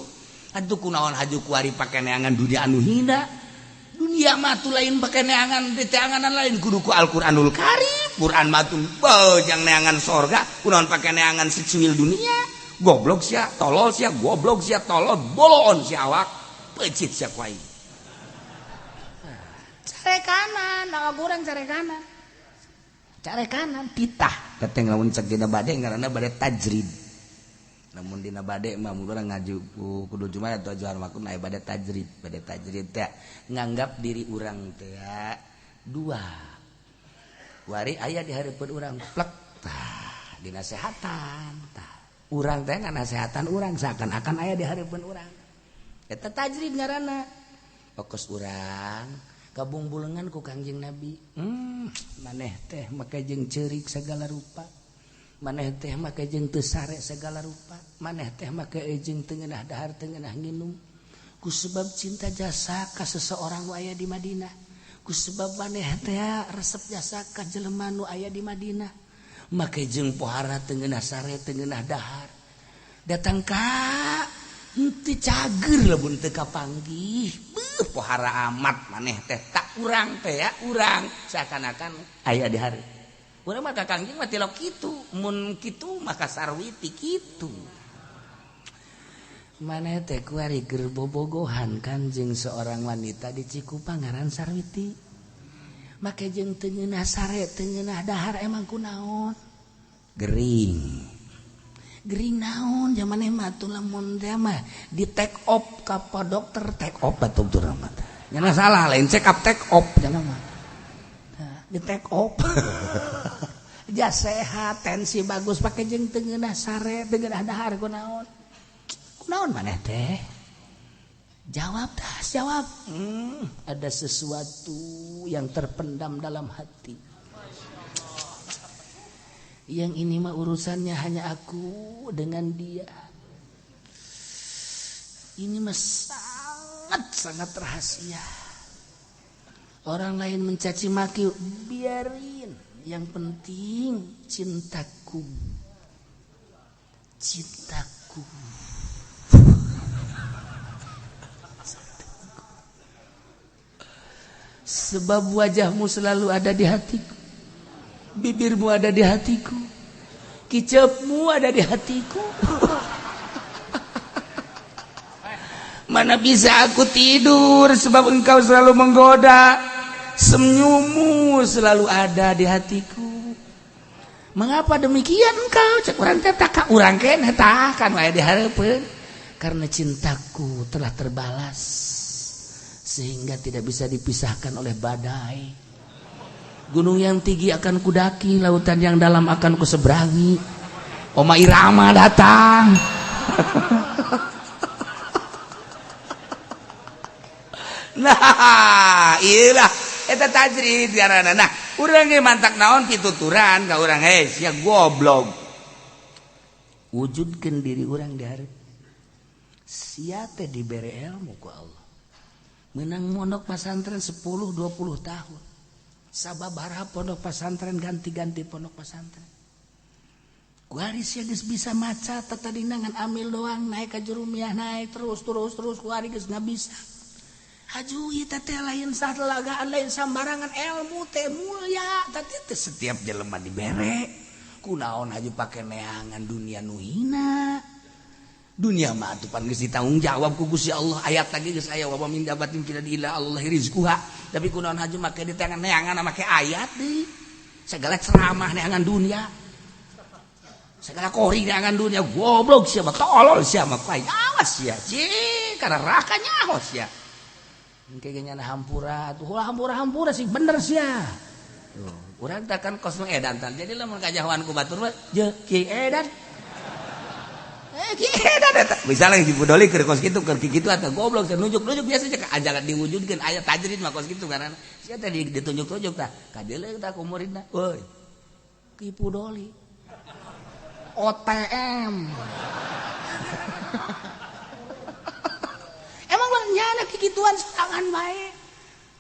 atuh kunaon haju kuari pake neangan dunia anu hina dunia mah tuh lain pakai neangan di teanganan lain kudu ku Al-Qur'anul Karim Quran mah tuh jang neangan sorga kunaon pakai neangan secuil dunia goblok sia tolol sia goblok sia tolol boloon sia awak pecit sia kuai care kanan awak urang care kanan titah teteng lamun cek dina bade ngaranna bade tajrid namun dina bade mah mun urang ngaju kudu Jumat atau Johar makun aya bade tajrid teh nganggap diri urang teh dua wari aya di hareupeun urang plek tah dinasehatan tah urang teh nganasehatan urang seakan-akan aya di hareupeun urang eta tajrid ngaranna pokos urang kabungbulengan ku Kangjeng Nabi maneh teh make jeung ceurik segala rupa maneh teh make jeung teu sare segala rupa maneh teh make jeung teu ngeunah dahar teu ngeunah nginum ku sebab cinta jasa ka seseorang nu aya di Madinah, ku sebab maneh teh resep jasa ka jelema nu aya di Madinah, make jeung pohara teu ngeunah sare teu ngeunah dahar datang ka henteu cager lamun teu kapanggih. Beuh pohara amat maneh teh tak urang teh ya urang seakan-akan aya di hari urang mah kakangjing mah tilok kitu mun kitu maka sarwiti kitu. Maneh teh kuari keur bobogohan kan jeung seorang wanita di Cikupa ngaran Sarwiti, make jeung teu ngeunah sare teu ngeunah dahar emang kunaon? Gering naon zamaneh mah tuh lamun teh mah di take off ka dokter take off batur mah teh nya salah lain check up take off cenah mah di take off jas sehat tensi bagus pake jeung teu ngeunah sare teu ngeunah dahar kunaon maneh teh jawab ada sesuatu yang terpendam dalam hati. Yang ini mah urusannya hanya aku dengan dia. Ini mah sangat rahasia. Orang lain mencaci maki biarin, yang penting cintaku. Sebab wajahmu selalu ada di hatiku, bibirmu ada di hatiku, kicapmu ada di hatiku. Mana bisa aku tidur sebab engkau selalu menggoda, senyummu selalu ada di hatiku. Mengapa demikian engkau? Cek urang teh tak urang keneh tah kan aya dihareupeun. Karena cintaku telah terbalas sehingga tidak bisa dipisahkan oleh badai. Gunung yang tinggi akan kudaki, lautan yang dalam akan kuseberangi. Oma Irama datang. Nah, iyalah eta tajrid karana. Nah, urang ge mantak naon pituturan ka urang sia goblok. Wujudkeun diri urang di hareup. Sia teh dibere ilmu ku Allah. Menang mondok pesantren 10-20 tahun. Sababaraha pondok pesantren ganti-ganti pondok pesantren. Kuaris ya geus bisa maca tadi ngan amil doang naik ka jurumiah naik terus kuari geus ngabisa. Haju ieu teh lain satelagaan lain sambarangan ilmu teh mulia tadi teh setiap jelema dibere. Kunaon haju pake neangan dunia nu hina. Dunia mah atuh pan geus ditanggung jawab ku Gusti Allah. Ayat lagi geus aya wa min dabatin fil ardi illa Allahi rizquha. Tapi kunaon haju make di tangan neangan make ayat deui. Segala ceramah neangan dunia. Segala kori neangan dunia goblok sia mah tolol sia mah kuy awas sia. Cing kana neraka nyaho sia. Engke ge nyana hampura atuh ulah hampura sih bener sia. Tuh, urang teh kan kos nu edan tan. Jadi lamun kajahoan ku batur mah je Ki Edan. Bisa lagi dibudoli ke kos gitu ke gitu atau goblok nunjuk biasa aja ajakan diwujudkan ayat tajrid mah kos gitu karena sia tadi ditunjuk tah kadeuleu tah ku muridna euy Ki Pudoli OTM emang nyana kikituan sorangan bae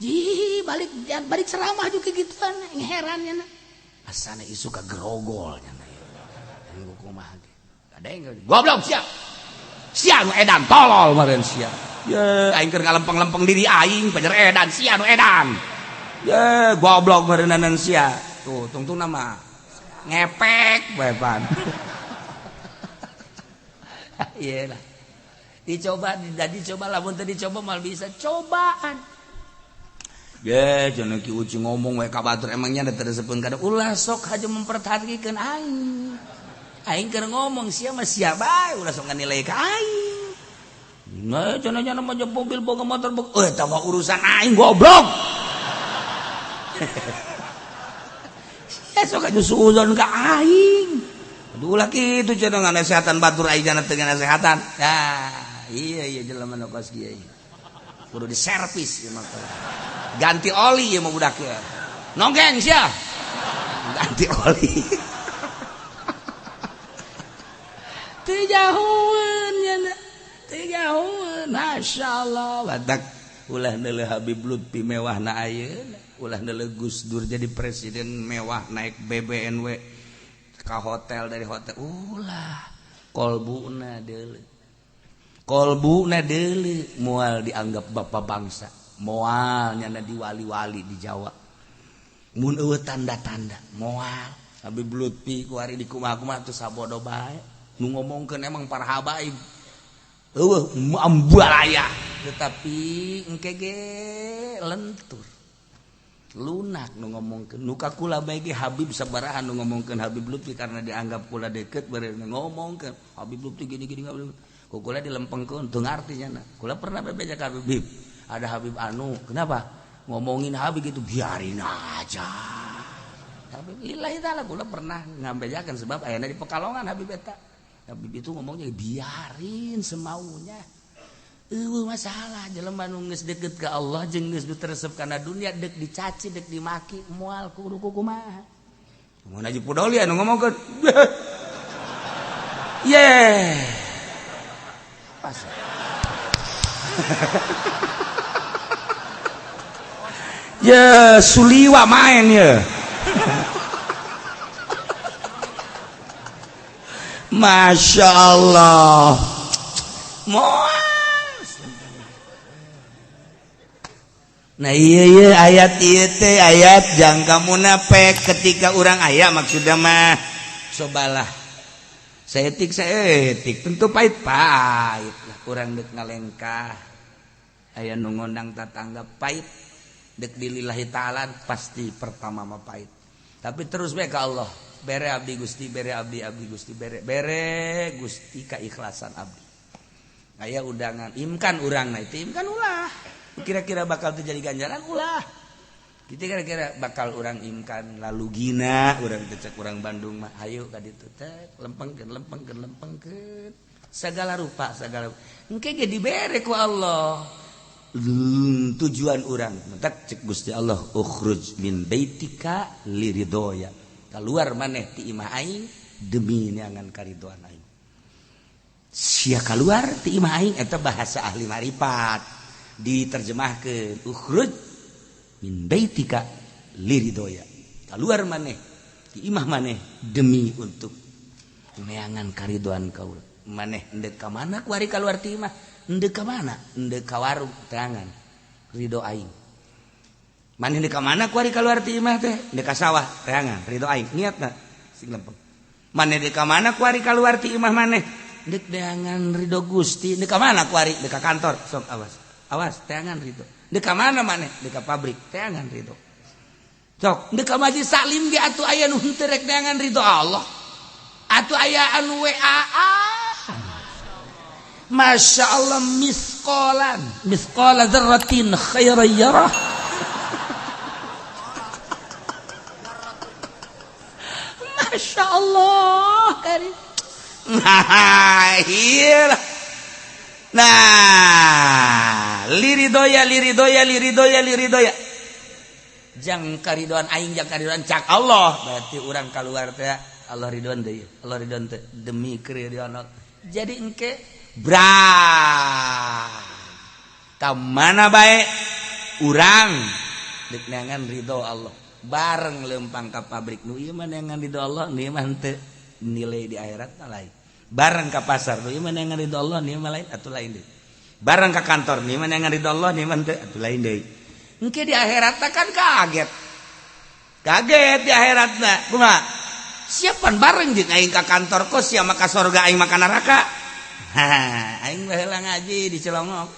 ji balik ceramah juga kikituan herannya na asana isu ka grogol nyana anu kumaha goblok sia nu edan tolol meureun sia ye aing keur ngalempeng-lempeng diri aing pajar edan sia nu edan ye goblok meureunnan sia tuh tungtung nama ngepek bae pan iyalah dicoba lamun teu dicoba mal bisa cobaan ye cenah Ki Uci ngomong we ka batur emangnya teu resepkeun kada ulah sok haja memperhatikeun aing. Aing keur ngomong sia mah sia bae ulah sok nganilai ka aing. Nah, cenah mah jeung mobil boga motor boga. Eta mah urusan aing goblok. Sok aju suuzon ka aing. Aduh ulah kitu cenah nganasehatan batur aing jangan teu nganasehatan. Nah, iya jelema nu kos kieu. Kudu diservis ieu mah. Ganti oli ieu mah budak ieu. Nongkeng sia. Ganti oli. Teu jauheun nya teu jauheun Masya Allah badak ulah neuleuh Habib Lutfi mewahna ayeuna ulah neuleuh Gus Dur jadi presiden mewah naik BBNW ka hotel dari hotel ulah kolbuna deuleu moal dianggap bapak bangsa moal nyana di wali-wali di Jawa mun eueuh tanda-tanda moal Habib Lutfi ku ari di kumaha-kumaha teu sabodo bae nu ngomongkeun emang para habaib eueuh ambalaya tetapi engke ge lentur lunak nu ngomongkeun nu ka kula bae ge Habib sabaraha nu ngomongkeun Habib Lutfi karena dianggap kula deket beureun ngomongkeun Habib Lutfi gini-gini ku kula dilempengkeun teu ngarti nya kula pernah bebeja ka Habib ada Habib anu kenapa ngomongin Habib itu biarin aja Habib lillahi taala kula pernah ngambejakeun sebab ayana di Pekalongan Habib eta Habib itu ngomongnya biarin semaunya masalah jelema nu geus deukeut ka Allah jeung geus teresep kana dunia dek dicaci dek dimaki moal kudu kumaha mun Haji Pudoli anu ngomongkeun ye pas ya suliwa main ya Masya Allah nah iya ayat ieu teh ayat jangka munafik ketika orang aya maksudna mah sobalah saeutik tentu pahit-pahit lah urang deuk ngalengkah aya nu ngondang tatangga pahit deuk dilillahi taala pasti pertama mah pahit tapi terus bae ka Allah bere abdi Gusti bere abdi Gusti bere Gusti keikhlasan abdi aya undangan imkan urang na itu imkan ulah kira-kira bakal terjadi ganjaran ulah kita kira-kira bakal urang imkan lalu gina urang tecek urang Bandung mah hayu ka ditu teh lempengkeun segala rupa engke ge dibere ku Allah tujuan urang mentak cek Gusti Allah ukhruj min baitika liridoya keluar maneh ti imah aing demi neangan karidoan aing sia keluar ti imah aing eta bahasa ahli marifat diterjemahkeun ukhruj min baitika liridoya keluar maneh ti imah maneh demi untuk neangan karidoan kaula maneh endek ka mana ku ari keluar ti imah endek ka mana endek ka warung teangan ridho aing maneh endek ka mana ku ari keluar ti imah teh endek ka sawah teangan ridho aing niatna sing lempeng maneh endek ka mana ku ari keluar ti imah maneh endek deangan ridho Gusti endek ka mana ku ari endek ka kantor sok awas teangan ridho endek ka mana maneh endek ka pabrik teangan ridho sok endek ka majlis taklim ge atuh aya nu henteu rek teangan ridho Allah atuh aya anu WA Masya Allah misqala dzarratin khairan yarah Masya Allah karim nah liridoya jang karidoan aing jang karidoan cak Allah berarti urang keluar teh Allah ridwan deui Allah ridwan teh demi keridoan jadi engke kamana bae urang deuk neangan ridho Allah bareng lempang ka pabrik nu ieu mah neangan ridho Allah nu mah henteu nilai di akhirat lain bareng ka pasar nu ieu mah neangan ridho Allah nu mah lain atuh lain deui bareng ka kantor nu mah neangan ridho Allah nu mah henteu atuh lain deui engke di akhirat kan kaget di akhiratna kumaha siapan bareng jeung aing ka kantor kos sia mah ka surga aing mah ka neraka aing baheula ngaji di Cilongok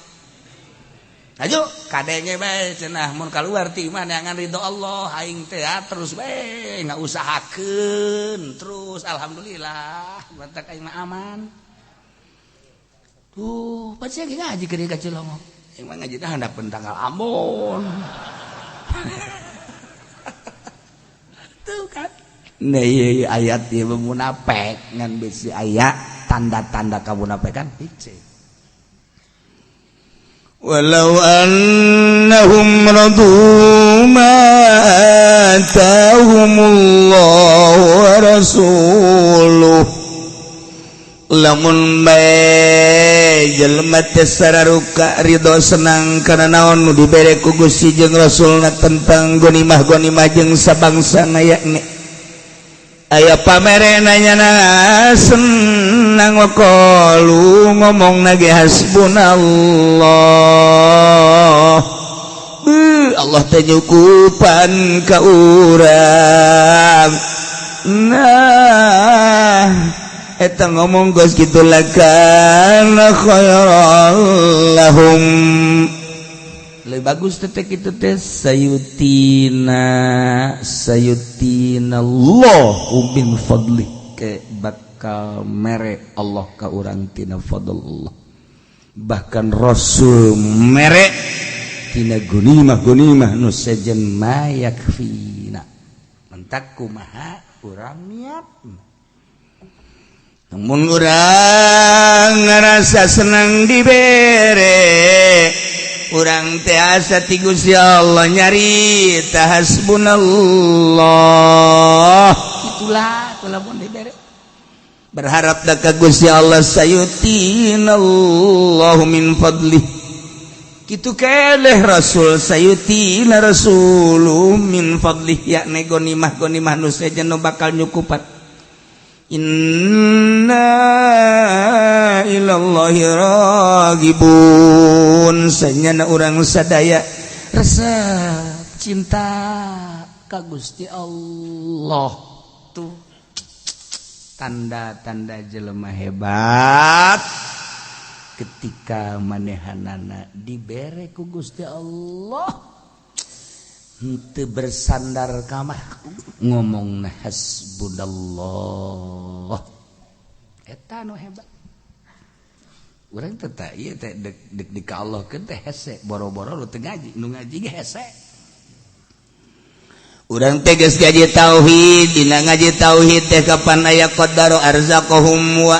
aju kadenge bae cenah mun kaluar ti imah neangan ridho Allah aing teh terus bae ngausahakeun terus alhamdulillah batak aing mah aman tuh pasti ge ngaji ke ka Cilongok aing mah ngaji teh handapeun tanggal Ambon tuh kan nah iya ayat ieu munafik ngan bisi aya tanda-tanda kamunafikan hiji walau annahum radu ma atahumullahu wa rasuluh lamun bae jelema teh sararuka ridho senang kana naon nu dibere ku Gusti jeung Rasulna tentang gonimah jeung sabangsa ngayakne aya pamere nanyana senang wa qalu ngomongna ge hasbunallah Allah teh nyukupan ka urang nah eta ngomong geus kitu lakana khairal lahum lebih bagus teh kitu teh sayutina Allahu min fadli ke bakal mere Allah ka urang tina fadl bahkan Rasul mere tina gunimah nu sejen mayakfina mentak kumaha urang niat namun urang ngerasa senang dibere urang teh asa ti Gusti Allah nyari hasbunallah itulah mun dibere berharap da ka Gusti Allah sayutinallahu min fadlih kitu keleh Rasul sayutina rasulu min fadlih yakni gonimah nu sejen nu bakal nyukupan inna ilallahi ragibun sanyana urang sadaya rasa cinta ka Gusti Allah tuh tanda-tanda jelema hebat ketika manehanana dibere ku Gusti Allah henteu bersandar ka mah ngomongna hasbunallah eta nu hebat urang teh tah ieu teh deuk ka Allah keun teh hese boro-boro lu teu ngaji nu ngaji ge hese urang teh geus ngaji tauhid dina ngaji tauhid teh kapan aya qaddaru arzaqahum wa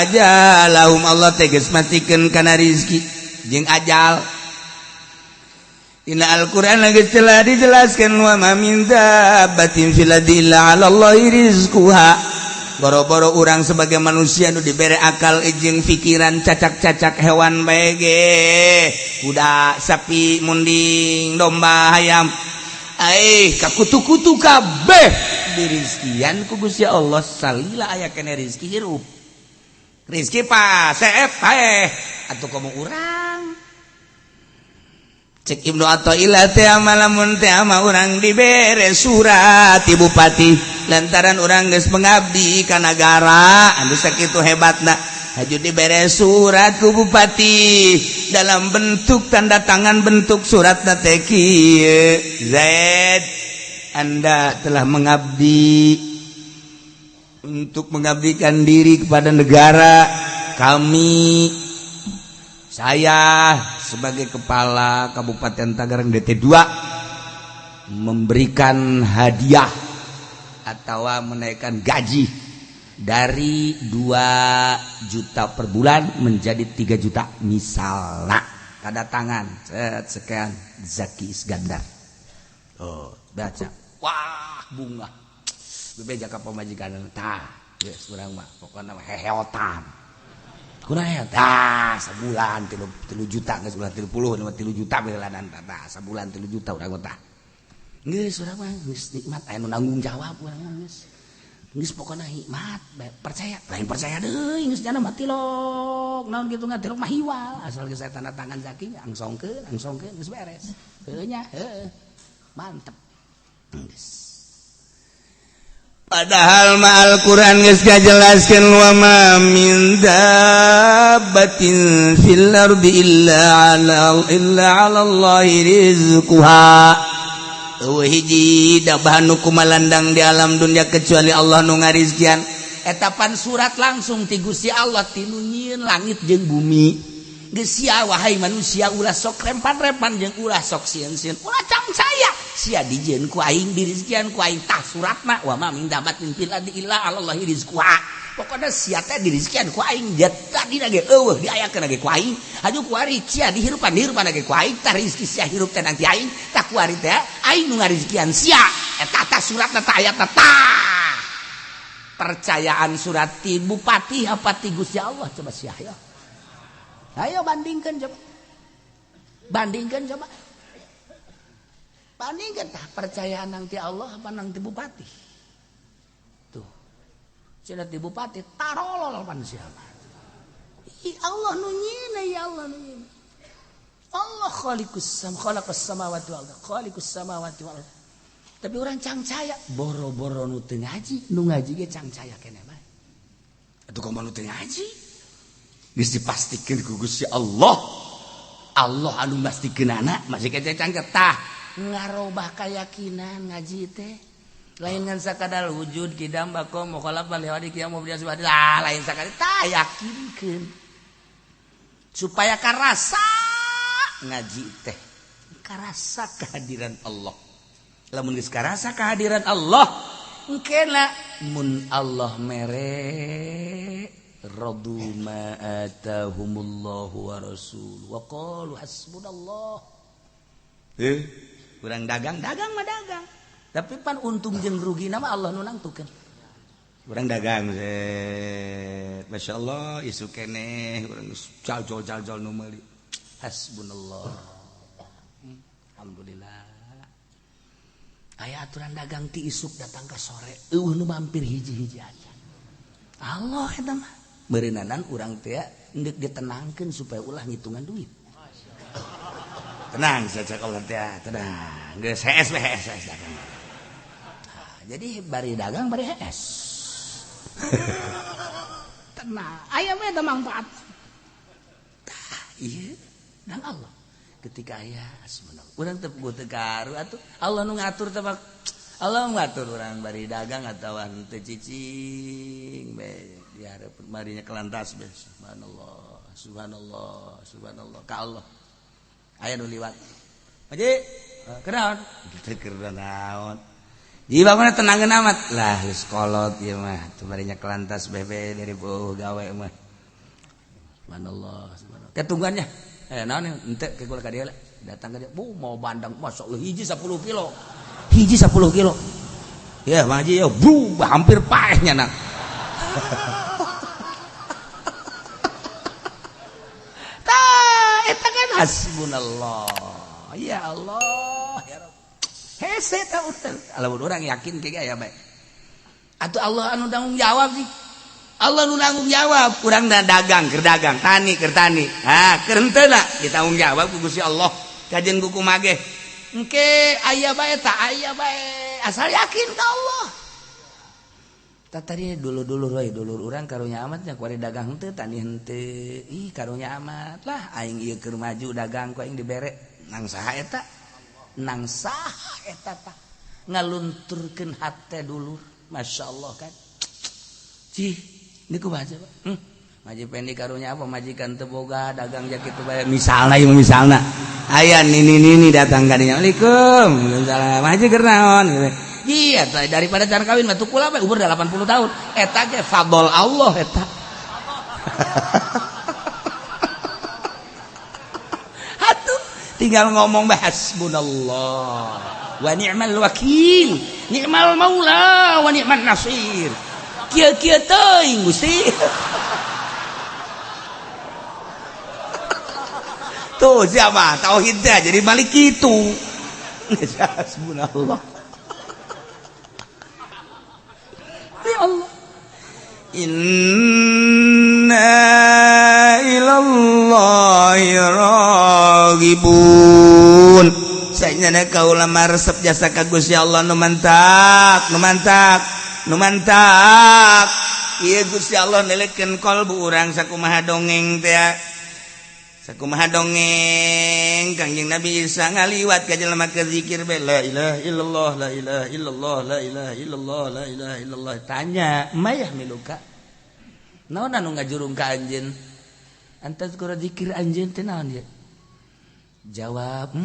ajalahum Allah teh geus matikeun kana rezeki jeung ajal dina Al-Qur'an lagi telah dijelaskan wa ma min dabbatin fil ardi illa 'ala Allahi rizquha boro-boro urang sebagai manusia nu dibere akal jeung pikiran cacak-cacak hewan bae ge kuda sapi munding domba hayam kakutu-kutu kabeh dirizkian ku Gusti Allah salila aya kene rezeki hirup rezeki paseep bae atuh komo urang cek Ibnu Athaillah teh amalamun teh ama urang dibere surat ti bupati lantaran urang geus mengabdi ka nagara anu sakitu hebatna haju dibere surat ku bupati dalam bentuk tanda tangan bentuk suratna teh kieu Zaid Anda telah mengabdi untuk mengabdikan diri kepada negara kami saya sebagai kepala Kabupaten Tangerang DT2 memberikan hadiah atau menaikkan gaji dari 2 juta per bulan menjadi 3 juta misalnya tanda tangan sekian Zaki Iskandar baca wah bunga bebeja ka pamajikan tah geus urang mah pokona heheotan kunaon tah sabulan 3 juta geus bulan 30 3 juta beladan tah sabulan 3 juta urang tah geus urang mah geus nikmat aya nu nanggung jawab urang mah geus pokona hikmat percaya lain percaya deui geus jana mah tilok naon kitu ngatilok mah hiwal asal geus aya tanda tangan Zaki angsongkeun geus beres heuh nya heuh mantep geus padahal ma Al-Qur'an geus ngajelaskeun wa ma min dabbatin fil ardi illa 'ala Allahi rizquha hiji dabah nu kumalandang di alam dunia kecuali Allah nu ngarizkian etapan surat langsung ti Gusti Allah tinu nyieun langit jeung bumi geus sia wahai manusia ulah sok rempan-rempan jeung ulah sok sieun-sieun ulah cang saya sia dijieun ku aing dirizkian ku aing tah suratna wa ma min dabbatin fil ardi illa 'ala Allahi rizquha pokona sia teh dirizkian ku aing tadina ge eueuh diayakeun ge ku aing haju ku ari sia dihirupan ge ku aing tah rezeki sia hirup teh nanti aing tah ku ari teh aing nu ngarizkian sia eta tah suratna tah ayatna tah percayaan surati bupati apa ti Gusti Allah coba sih ayo bandingkan coba bandingkan tah percayaan nang ti Allah apa nang ti bupati tuh cenah ti bupati tarolol pan siapa Allah nu nyieuna ya Allah nu nyieuna Allah khaliqus samawati wal ardh khaliqus samawati wal ardh tapi orang cangcaya boro-boro nu teu ngaji nu ngaji ge cangcaya keneh bae atuh kumaha nu teu ngaji geus dipastikeun ku Gusti Allah anu mastikeunana masih kece cangket tah ngarobah keyakinan ngaji teh lain ngan sakadar wujud kidam bako mukhalaf bal hawadi qiyamul biasa lain sakali tah yakinkeun supaya karasa ngaji teh karasa kehadiran Allah lamun geus karasa kehadiran Allah engkena mun Allah mere radu ma atahumullahu wa rasul wa qalu hasbunallah urang dagang mah dagang tapi pan untung jeung rugina mah Allah nu nangtukeun urang dagang Masya Allah isu keneh urang jal-jal nu meuli hasbunallah alhamdulillah aya aturan dagang ti isuk datang ke sore nu mampir hiji-hiji aja Allah eta mah beureunanan urang teh hendak ditenangkeun supaya ulah ngitungan duit tenang saja kalau teh tenang geus hees dagang jadi bari dagang bari hees tenang aya mah eta manfaat iya dan Allah ketika aya subhanallah urang teu teu karu atuh Allah nu ngatur teh Allah ngatur urang bari dagang atawa teu cicing bae dihareup marinya kelantas bae subhanallah ka Allah aya nu liwat Haji kenaon kitu keur naon jiwa mana tenangkeun amat lah geus kolot ieu mah teu marinya kelantas bae dari beuh gawe mah subhanallah ketunggannya naon henteu ke kula ka dieu datang ka dieu mau bandang masyaallah hiji 10 kilo ya Bang Haji ya hampir paehnya nak tah eta kan hasbunallah ya Allah ya Rabb hese tah lamun urang yakin ke aya bae atuh Allah anu tanggung jawab sih Allah nu nanggung jawab urang dagang keur dagang tani keur tani keur henteu na ditanggung jawab ku Gusti Allah kajen kuku mage engke aya bae tak aya bae asal yakin ka Allah tadi dulu urang karunya amat nya kuari dagang henteu tani henteu ih karunya amat lah aing ieu keur maju dagang ku aing dibere nang saha eta tah ngalunturkeun hate dulur masyaallah kan cih ini ku baca Pak maji pendi karunya apa majikan teu boga dagang jak kitu bae misalna aya nini datang ka dinya Assalamualaikum salam maji keur naon iya daripada can kawin mah tukul apa umur 80 tahun eta ge fadl Allah eta atuh tinggal ngomong hasbunallah wa ni'mal wakil ni'mal maula wa ni'man nasir kieu teuing Gusti tuh siapa tauhid teh jadi balik kitu hasbunallah ya Allah inna ilallahi raghibun saenyana kaula maresep jasa ka Gusti Allah nu mantak ieu Gusti Allah nelekeun kalbu urang sakumaha dongeng teh sakumaha dongeng Kangjeng Nabi Isa ngaliwat ka jelema keur zikir bae la ilaha illallah la ilaha illallah la ilaha illallah la ilaha illallah tanya mayah miluka naon anu ngajurung ka anjeun antas kura zikir anjeun teh naon ya jawab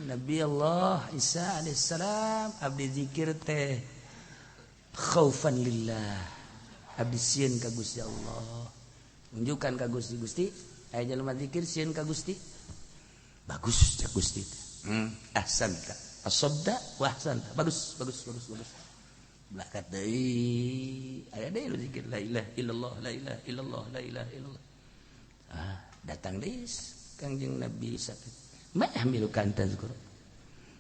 Nabi Allah Isa alaihissalam abdi zikir teh khaufan lillah abdi sieun ka Gusti Allah unjukan ka Gusti aya jelema zikir sieun ka Gusti bagus cak Gusti ahsanta asabda wa ahsanta bagus Blakat deui. Aya deui zikir la ilaha illallah la ilaha illallah la ilaha illallah. Datang deui Kangjeng Nabi sakit. Mah milukan tazkur.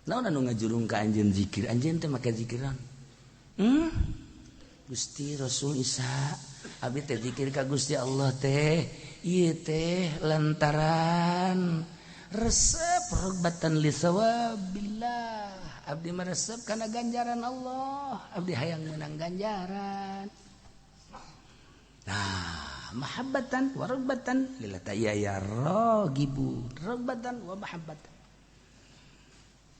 Naon anu ngajurung ka anjeun zikir? Anjeun teh make zikiran. Gusti Rasul Isa, abdi teh zikir ka Gusti Allah teh. Ieu teh lantaran resep rogbatan li sawabillah. Abdi meresep kana ganjaran Allah. Abdi hayang meunang ganjaran. Nah, mahabbatan wa rogbatan lillahi ya ragibun. Rogbatan wa mahabbatan.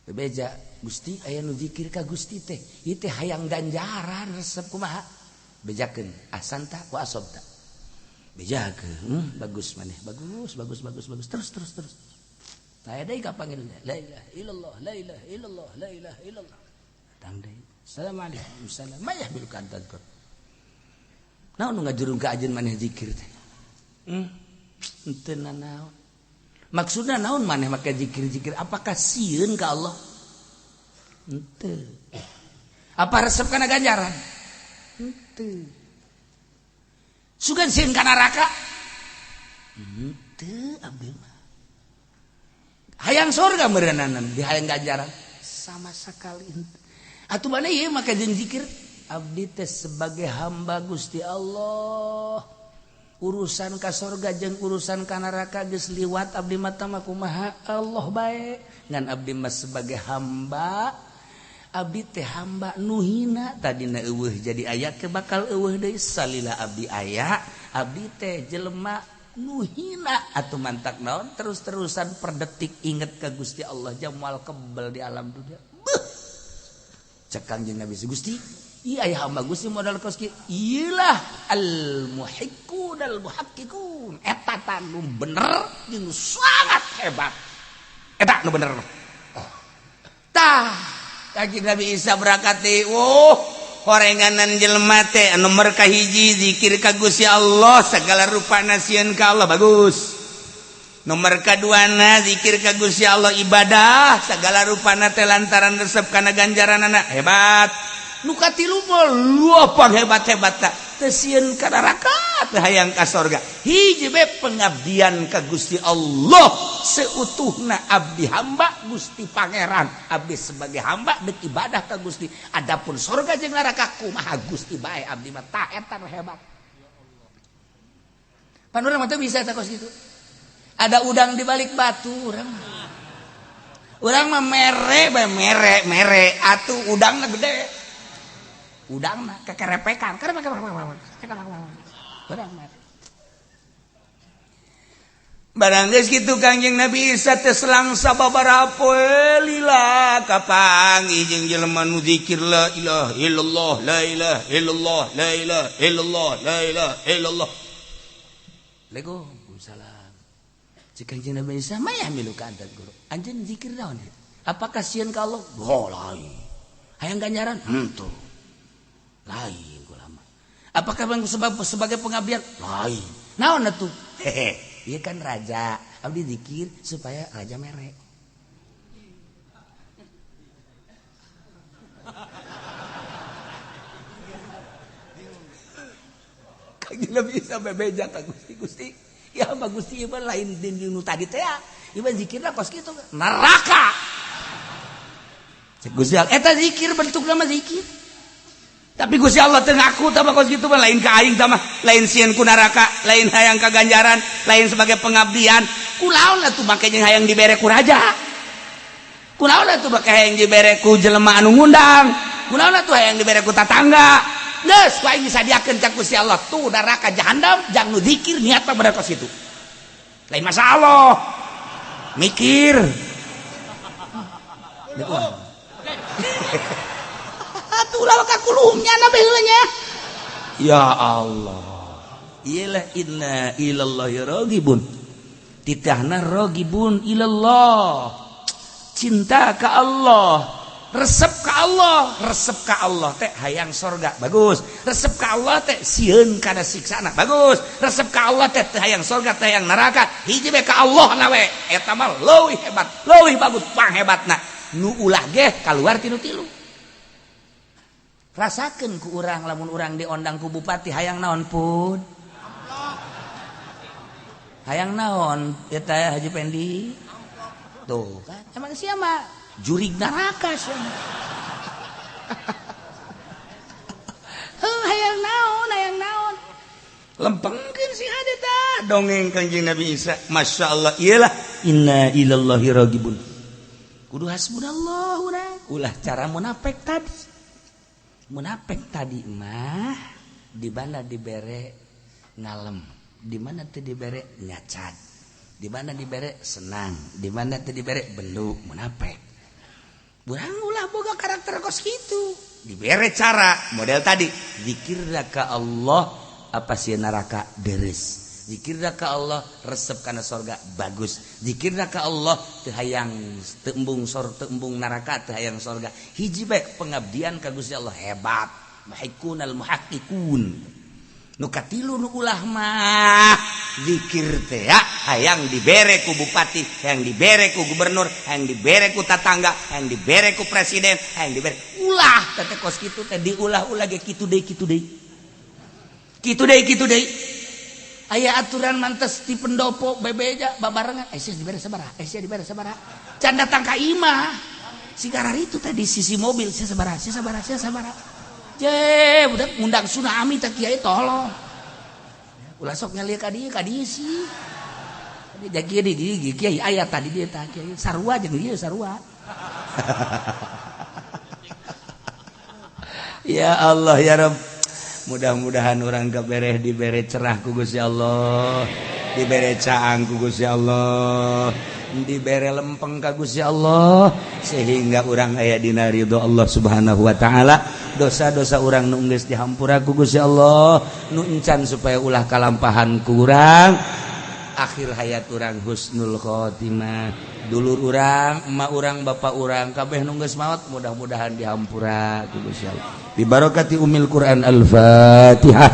Bebeja Gusti aya nu zikir ka Gusti teh. Ieu teh hayang ganjaran resep kumaha? Bejakeun asanta wa asobta. Bejakeun, bagus maneh. Bagus. Terus. Saya deui ka panggilna. La ilaha illallah, la ilaha illallah, la ilaha illallah. Datang deui. Assalamualaikum. Salam. Mayah bil kantan kor. Naon nu ngajurung ka ajeun maneh zikir teh? Henteu naon. Maksudna naon maneh make zikir-zikir? Apakah sieun ka Allah? Henteu. Apa resep kana ganjaran? Henteu. Sugan sieun ka neraka? Henteu abdi mah. Hayang surga meureunanan di hayang ganjaran sama sekali henteu. Atuh maneh ieu make jeung zikir abdi teh sebagai hamba Gusti Allah. Urusan ka surga jeung urusan ka neraka geus liwat abdi mah tah kumaha Allah bae. Ngan abdi mah sebagai hamba abdi teh hamba nu hina tadina eueuh jadi aya ke bakal eueuh deui salila abdi aya abdi teh jelema nu hina atuh mantak naon terus-terusan per detik inget ka Gusti Allah jamal kebal di alam dunia. Beuh. Cek Kangjeng Nabi Gusti, ieu aya hamba Gusti modal kos kieu. Iyalah al muhiqqun al muhaqqiqun. Eta tah nu bener jeung sangat hebat. Eta nu bener. Tah Kangjeng Nabi Isa berangkat deui. Horenganan jelema teh nomor kahiji zikir ka Gusti Allah segala rupana sieun ka Allah bagus. Nomor kaduana zikir ka Gusti Allah ibadah segala rupana teh lantaran resep kana ganjaranana hebat. Nu katilu mah luapang hebat-hebatna teu sieun ka neraka teh hayang ka surga. Hiji bae pengabdian ka Gusti Allah seutuhna abdi hamba Gusti Pangeran. Abdi sebagai hamba deuk ibadah ka Gusti. Adapun surga jeung neraka kumaha Gusti bae abdi mah tah eta hebat. Pan urang mah teu bisa teh kos kitu. Ada udang di balik batu urang mah. Urang mah mere atuh udangna gede. Udang mah kekerepekan. Barang geus kitu Kangjeng Nabi Isa teh selang sababaraha poe lila kapanggih jeung jelema nu zikir la ilaha illallah la ilaha illallah la ilaha illallah la ilaha illallah. Waalaikumsalam. Cik Kangjeng Nabi Isa maya milu ka adat guru. Anjeun zikir naon? Apakah sieun ka Allah? Lain. Hayang ganjaran? Henteu. Lain ulama. Apakah sebagai pengabdian? Lain. Naon atuh? Hehe. Ieu kan raja. Abdi zikir supaya raja mere. Kangjeng Nabi Isa bebeja ka Gusti. Ya mah Gusti ieu lain din nu tadi teh ya. Ieu zikirna kos kitu neraka. Cek Gusti eta zikir bentukna mah zikir. Tapi Gusti Allah teu ngaku tah kos kitu mah lain ka aing tah mah lain sieun ku neraka, lain hayang ka ganjaran, lain sebagai pengabdian. Kunaon atuh make jeung hayang dibere ku raja? Kunaon atuh make hayang dibere ku jelema anu ngundang? Kunaon atuh hayang dibere ku tatangga? Geus ku aing disadiakeun ka Gusti Allah tuh neraka jahanam jang nu zikir niat mah bener kos kitu. Lain masalah. Mikir. Atuh ulah ka kulumnya na beulanya. Ya Allah. Iyalah inna ilallahi ragibun. Titahna ragibun ilallah. Cinta ka Allah. Resep ka Allah teh hayang surga bagus. Resep ka Allah teh sieun kana siksana bagus. Resep ka Allah teh hayang surga teh hayang neraka. Hiji bae ka Allah na we eta mah leuwih hebat, leuwih bagus panghebatna. Nu ulah ge kaluar tinu tilu. rasakeun ku urang lamun urang diondang ku bupati hayang naon pun hayang naon eta Haji Pendi tuh kan emang siapa jurig neraka siapa hayang naon lempengkeun si adeta dongeng Kanjeng Nabi Isa Masya Allah iyalah inna ilallahi ragibun kudu hasbunallah urang ulah cara munafik tadi mah di mana dibere ngalem di mana teu dibere nyacat di mana dibere senang di mana teu dibere belu munafik urang ulah boga karakter kos kitu dibere cara model tadi zikirna ka Allah apa sih neraka deres zikirna ka Allah resep kana sorga bagus zikirna ka Allah teu hayang teu embung neraka teu hayang sorga hiji bae pengabdian ka Gusti Allah hebat muhaqqiqunal muhaqqiqun nu katilu nu ulah mah zikir teh ya hayang dibere ku bupati hayang dibere ku gubernur hayang dibere ku tatangga hayang dibere ku presiden hayang dibere ulah teh kos kitu teh diulah-ulah ge kitu deui aya aturan mantes ti pendopo bebeja babarengan sia dibere sabaraha can datang ka imah sigara itu tadi sisi mobil sia sabaraha je budak ngundang tsunami teh kiai tolong ulah sok ngalieu ka dieu sih jadi di kiai aya tadi dia tah kiai sarua jeung dieu sarua ya Allah ya Rabb mudah-mudahan orang kebereh dibere cerah ku Gusti Allah dibere caang ku Gusti Allah dibere lempeng ka Gusti Allah sehingga orang aya dina ridho Allah Subhanahu wa taala dosa-dosa orang nu geus dihampura ku Gusti Allah nu encan supaya ulah kalampahan ku urang akhir hayat urang husnul khotimah dulur urang emak urang bapak urang kabeh nu geus maot mudah-mudahan dihampura ku Gusti Allah bi barakati umil Quran al-Fatihah.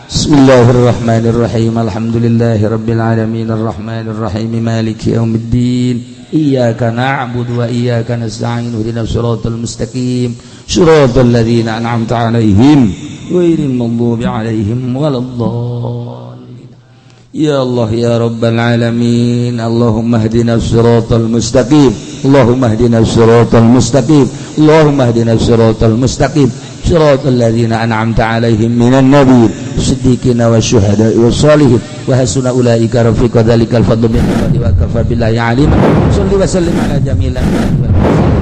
Bismillahirrahmanirrahim. Alhamdulillahirabbil alamin arrahmanir rahim maliki yaumiddin. Iyyaka na'budu wa iyyaka nasta'in ihdinas siratal mustaqim. Shiratal ladzina an'amta 'alaihim ghairil maghdubi 'alaihim waladdallin. Ya Allah ya rabbal alamin. Allahumma ihdinas siratal mustaqim. اللهم اهدنا الصراط المستقيم اللهم اهدنا الصراط المستقيم صراط الذين أنعمت عليهم من النبيين الصديقين والشهداء والصالحين وحسن أولئك رفيقا ذلك الفضل من الله وكفى بالله عليما صل وسلم على جميع الأنبياء والمرسلين